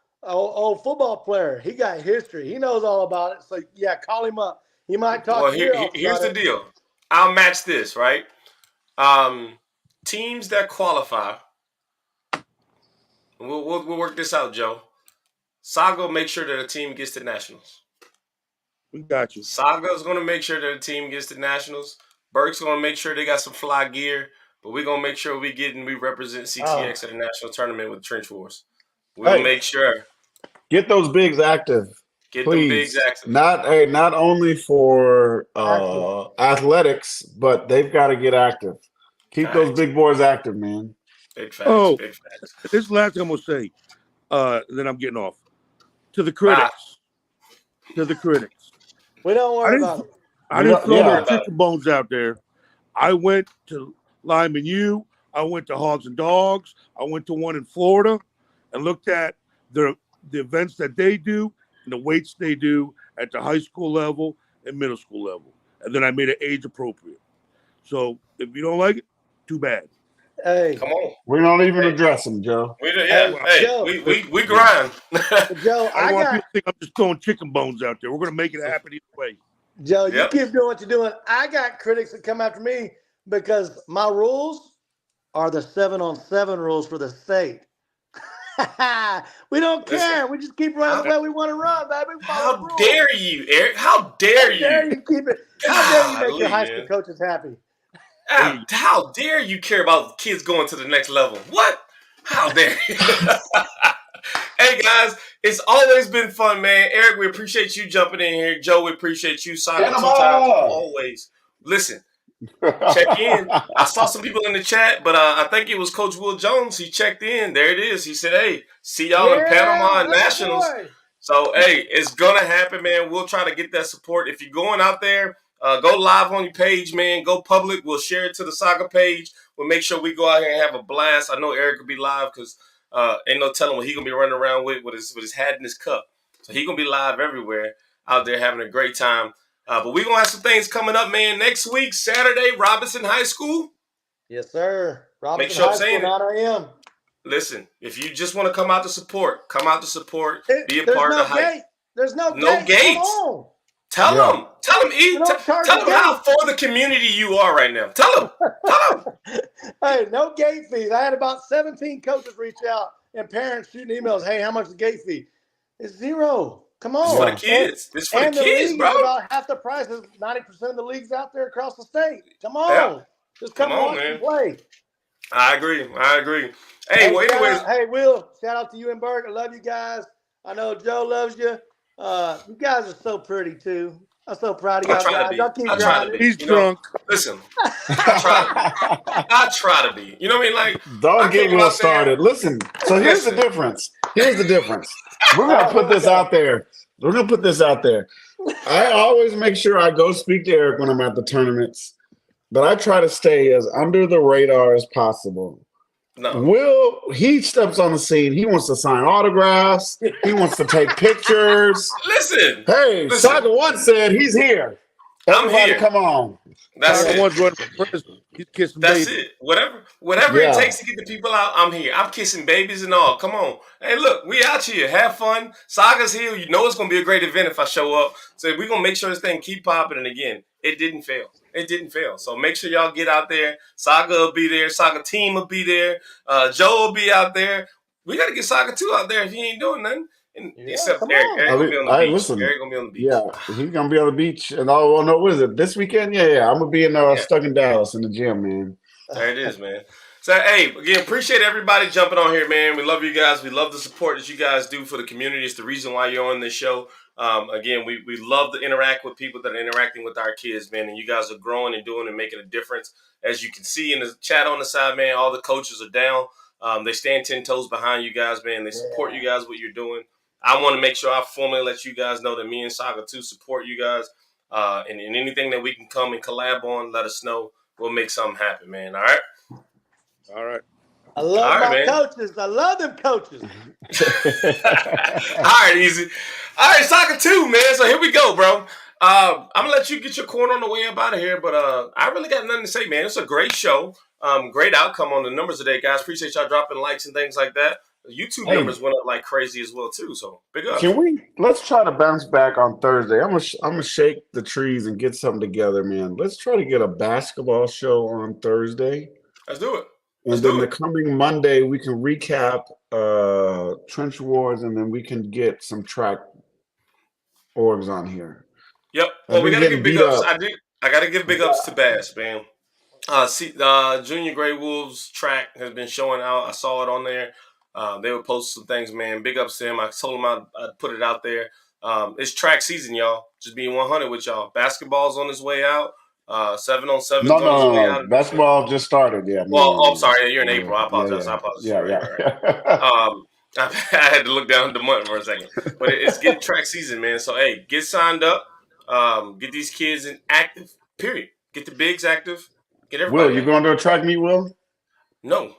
football player. He got history. He knows all about it. So yeah, call him up. He might talk. Well, here's the deal. I'll match this, right? Teams that qualify. We'll work this out, Joe. Saga will make sure that a team gets to nationals. We got you. Saga's going to make sure that a team gets to nationals. Burke's going to make sure they got some fly gear. But we're going to make sure we represent CTX at a national tournament with Trench Wars. We'll make sure. Get those bigs active. Get please. them bigs active. Not only for athletics, but they've got to get active. Keep those big boys active, man. Big facts. Big facts. This is the last thing I'm going to say. Then I'm getting off. To the critics. To the critics. We don't worry about it. I didn't throw no chicken bones out there. I went to Lyman U. I went to Hogs and Dogs. I went to one in Florida and looked at the events that they do and the weights they do at the high school level and middle school level. And then I made it age appropriate. So if you don't like it, too bad. Hey, come on. We don't even address them, Joe. We grind. Joe, I want people to think I'm just throwing chicken bones out there. We're going to make it happen either way. Joe, you keep doing what you're doing. I got critics that come after me because my rules are the 7-on-7 rules for the state. We don't care. We just keep running the way we want to run, baby. How dare you, Eric? How dare you? How dare you keep it? How dare you make your high school coaches happy? How dare you care about kids going to the next level? What? How dare you? Hey, guys, it's always been fun, man. Eric, we appreciate you jumping in here. Joe, we appreciate you. Saga, always. Listen, check in. I saw some people in the chat, but I think it was Coach Will Jones. He checked in. There it is. He said, hey, see y'all in Panama Nationals. Boy. So, hey, it's going to happen, man. We'll try to get that support. If you're going out there, go live on your page, man. Go public. We'll share it to the Saga page. We'll make sure we go out here and have a blast. I know Eric will be live because ain't no telling what he's going to be running around with his hat in his cup. So he's going to be live everywhere out there having a great time. But we're going to have some things coming up, man. Next week, Saturday, Robinson High School. Yes, sir. Robinson High School, 9 a.m. Listen, if you just want to come out to support. Be a part of the hype. There's no gates. Tell them, E. Tell them how for the community you are right now. Tell them. Hey, no gate fees. I had about 17 coaches reach out and parents shooting emails. Hey, how much is the gate fee? It's $0. Come on. It's for the kids. It's for the kids, bro. About half the price is 90% of the leagues out there across the state. Come on. Yeah. Just come on, man. And play. I agree. Hey, well, anyways. Hey, Will, shout out to you and Berg. I love you guys. I know Joe loves you. You guys are so pretty, too. I'm so proud of y'all guys. Y'all keep grinding. He's drunk. Listen, I try to be. You know what I mean? Like, don't get Will started. Listen, so here's the difference. We're going to put this out there. I always make sure I go speak to Eric when I'm at the tournaments, but I try to stay as under the radar as possible. No. Will, he steps on the scene. He wants to sign autographs. He wants to take pictures. Listen. Hey, Saga once said he's here. Everybody, here. come on. That's Saga it. one's running for president. He's kissing That's babies. it. Whatever it takes to get the people out, I'm here. I'm kissing babies and all. Come on. Hey, look, we out here. Have fun. Saga's here. You know it's gonna be a great event if I show up. So we're gonna make sure this thing keep popping. And again, it didn't fail. It didn't fail. So make sure y'all get out there. Saga will be there. Saga team will be there. Joe will be out there. We gotta get Saga 2 out there if he ain't doing nothing. Except come Eric. on. Eric gonna be on the beach. Listen, Eric gonna be on the beach. Yeah, he's gonna be on the beach, and oh no, what is it this weekend? Yeah. I'm gonna be stuck in Dallas in the gym, man. There it is, man. So, hey, again, appreciate everybody jumping on here, man. We love you guys. We love the support that you guys do for the community. It's the reason why you're on this show. Again, we love to interact with people that are interacting with our kids, man. And you guys are growing and doing and making a difference. As you can see in the chat on the side, man, all the coaches are down. They stand 10 toes behind you guys, man. They support you guys, what you're doing. I want to make sure I formally let you guys know that me and Saga 2 support you guys. And anything that we can come and collab on, let us know. We'll make something happen, man. All right? All right. I love All right, my man. coaches. I love them coaches. All right, easy. All right, Soccer 2, man. So here we go, bro. I'm going to let you get your corner on the way up out of here, but I really got nothing to say, man. It's a great show. Great outcome on the numbers today, guys. Appreciate y'all dropping likes and things like that. The YouTube numbers went up like crazy as well, too, so big up. Let's try to bounce back on Thursday. I'm gonna shake the trees and get something together, man. Let's try to get a basketball show on Thursday. Let's do it. And then the coming Monday, we can recap Trench Wars, and then we can get some track orgs on here. Yep. Well, we got to give big ups. I got to give big ups to Bass, man. Junior Grey Wolves track has been showing out. I saw it on there. They would post some things, man. Big ups to him. I told him I'd put it out there. It's track season, y'all. Just being 100 with y'all. Basketball's on its way out. 7-on-7. No. Basketball just started. Yeah. I'm sorry. Yeah, you're in April. I apologize. Right. I had to look down the month for a second, but it's getting track season, man. So hey, get signed up. Get these kids active. Period. Get the bigs active. Get everybody. Will, you going to a track meet, Will? No. No,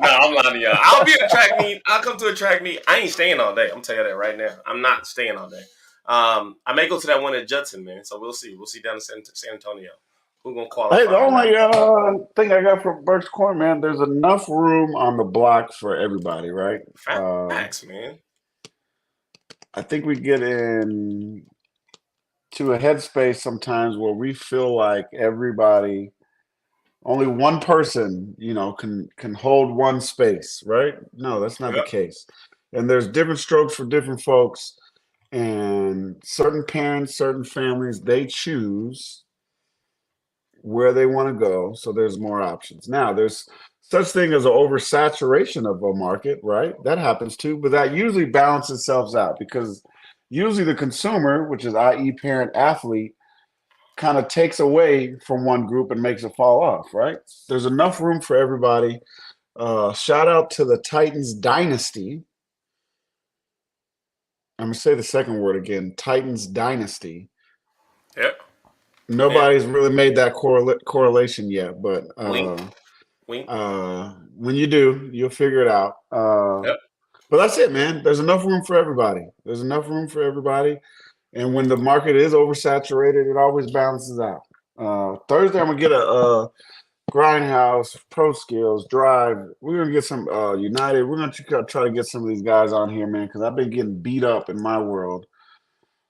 I'm lying to y'all. I'll be at a track meet. I'll come to a track meet. I ain't staying all day. I'm telling you that right now. I'm not staying all day. I may go to that one at Judson, man. So we'll see. We'll see down in San Antonio. Who's gonna qualify? Hey, the only thing I got from Burke's Corner, man, there's enough room on the block for everybody, right? Facts, man. I think we get in to a headspace sometimes where we feel like everybody, only one person, can hold one space, right? No, that's not the case. And there's different strokes for different folks. And certain parents, certain families, they choose where they want to go. So there's more options. Now, there's such thing as an oversaturation of a market, right? That happens too, but that usually balances itself out because usually the consumer, which is i.e. parent athlete, kind of takes away from one group and makes it fall off, right? There's enough room for everybody. Shout out to the Titans dynasty. I'm going to say the second word again, Titans dynasty. Yep. Nobody's really made that correlation yet, but Wink. When you do, you'll figure it out. But that's it, man. There's enough room for everybody. And when the market is oversaturated, it always balances out. Thursday, I'm going to get a Grindhouse, Pro Skills, Drive. We're going to get some United. We're going to try to get some of these guys on here, man, because I've been getting beat up in my world.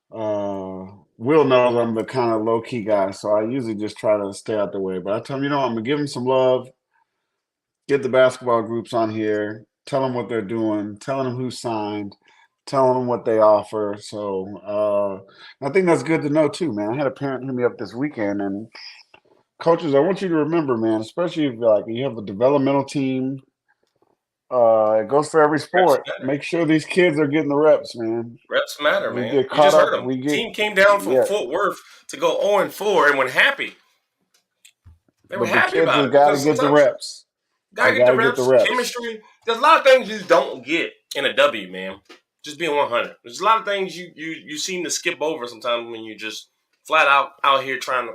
Will knows I'm the kind of low-key guy, so I usually just try to stay out the way. But I tell him, I'm going to give him some love, get the basketball groups on here, tell them what they're doing, telling them who signed, telling them what they offer. So I think that's good to know too, man. I had a parent hit me up this weekend, and coaches, I want you to remember, man, especially if you have a developmental team, it goes for every sport. Make sure these kids are getting the reps, man. Reps matter, man. You just heard them. Team came down from Fort Worth to go 0-4 and went happy. They were happy about it. Got to get the reps. Got to get the reps. Chemistry. There's a lot of things you don't get in a W, man. Just being 100. There's a lot of things you seem to skip over sometimes when you just flat out here trying to,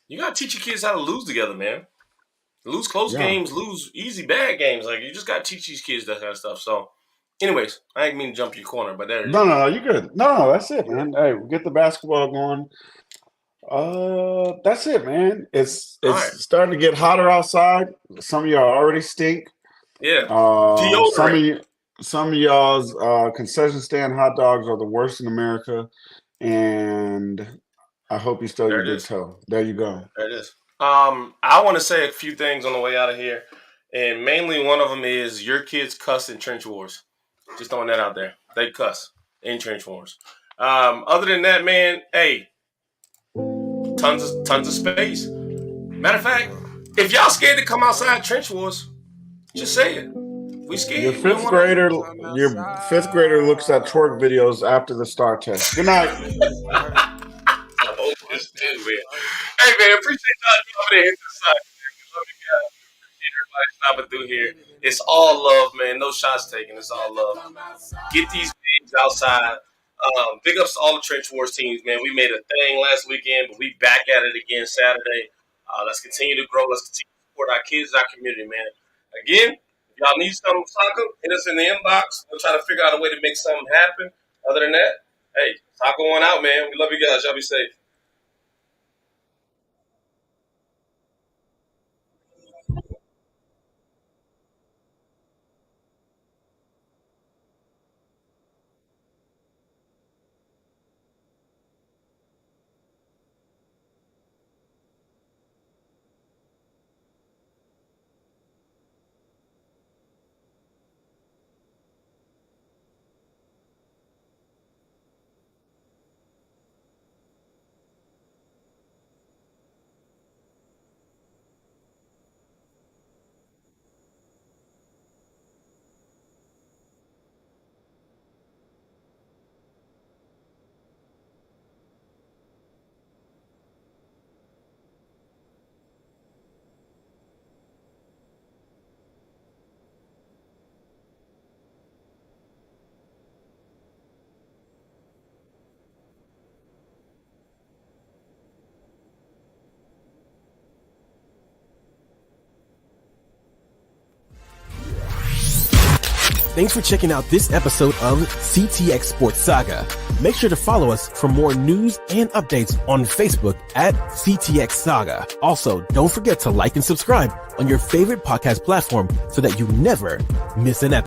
you got to teach your kids how to lose together, man. Lose close games, lose easy bad games. You just got to teach these kids that kind of stuff. So, Anyways, I ain't mean to jump your corner, but there it is. No, you good. No, that's it, man. Hey, we'll get the basketball going. That's it, man. It's right. starting to get hotter outside. Some of y'all already stink. Yeah. Some of y'all's concession stand hot dogs are the worst in America, and I hope you stub your big toe. There you go. There it is. I want to say a few things on the way out of here, and mainly one of them is your kids cuss in trench wars. Just throwing that out there. They cuss in trench wars. Other than that, man, hey, tons of space. Matter of fact, if y'all scared to come outside trench wars, just say it. We scared. Your fifth grader looks at twerk videos after the STAR test. Good night. Hey man, appreciate y'all coming in here to the side. We love you guys. Everybody stopping through here. It's all love, man. No shots taken. It's all love. Get these things outside. Big ups to all the trench wars teams, man. We made a thing last weekend, but we back at it again Saturday. Let's continue to grow. Let's continue to support our kids, our community, man. Again, if y'all need something soccer, hit us in the inbox. We'll try to figure out a way to make something happen. Other than that, hey, soccer on out, man. We love you guys. Y'all be safe. Thanks for checking out this episode of CTX Sports Saga. Make sure to follow us for more news and updates on Facebook at CTX Saga. Also, don't forget to like and subscribe on your favorite podcast platform so that you never miss an episode.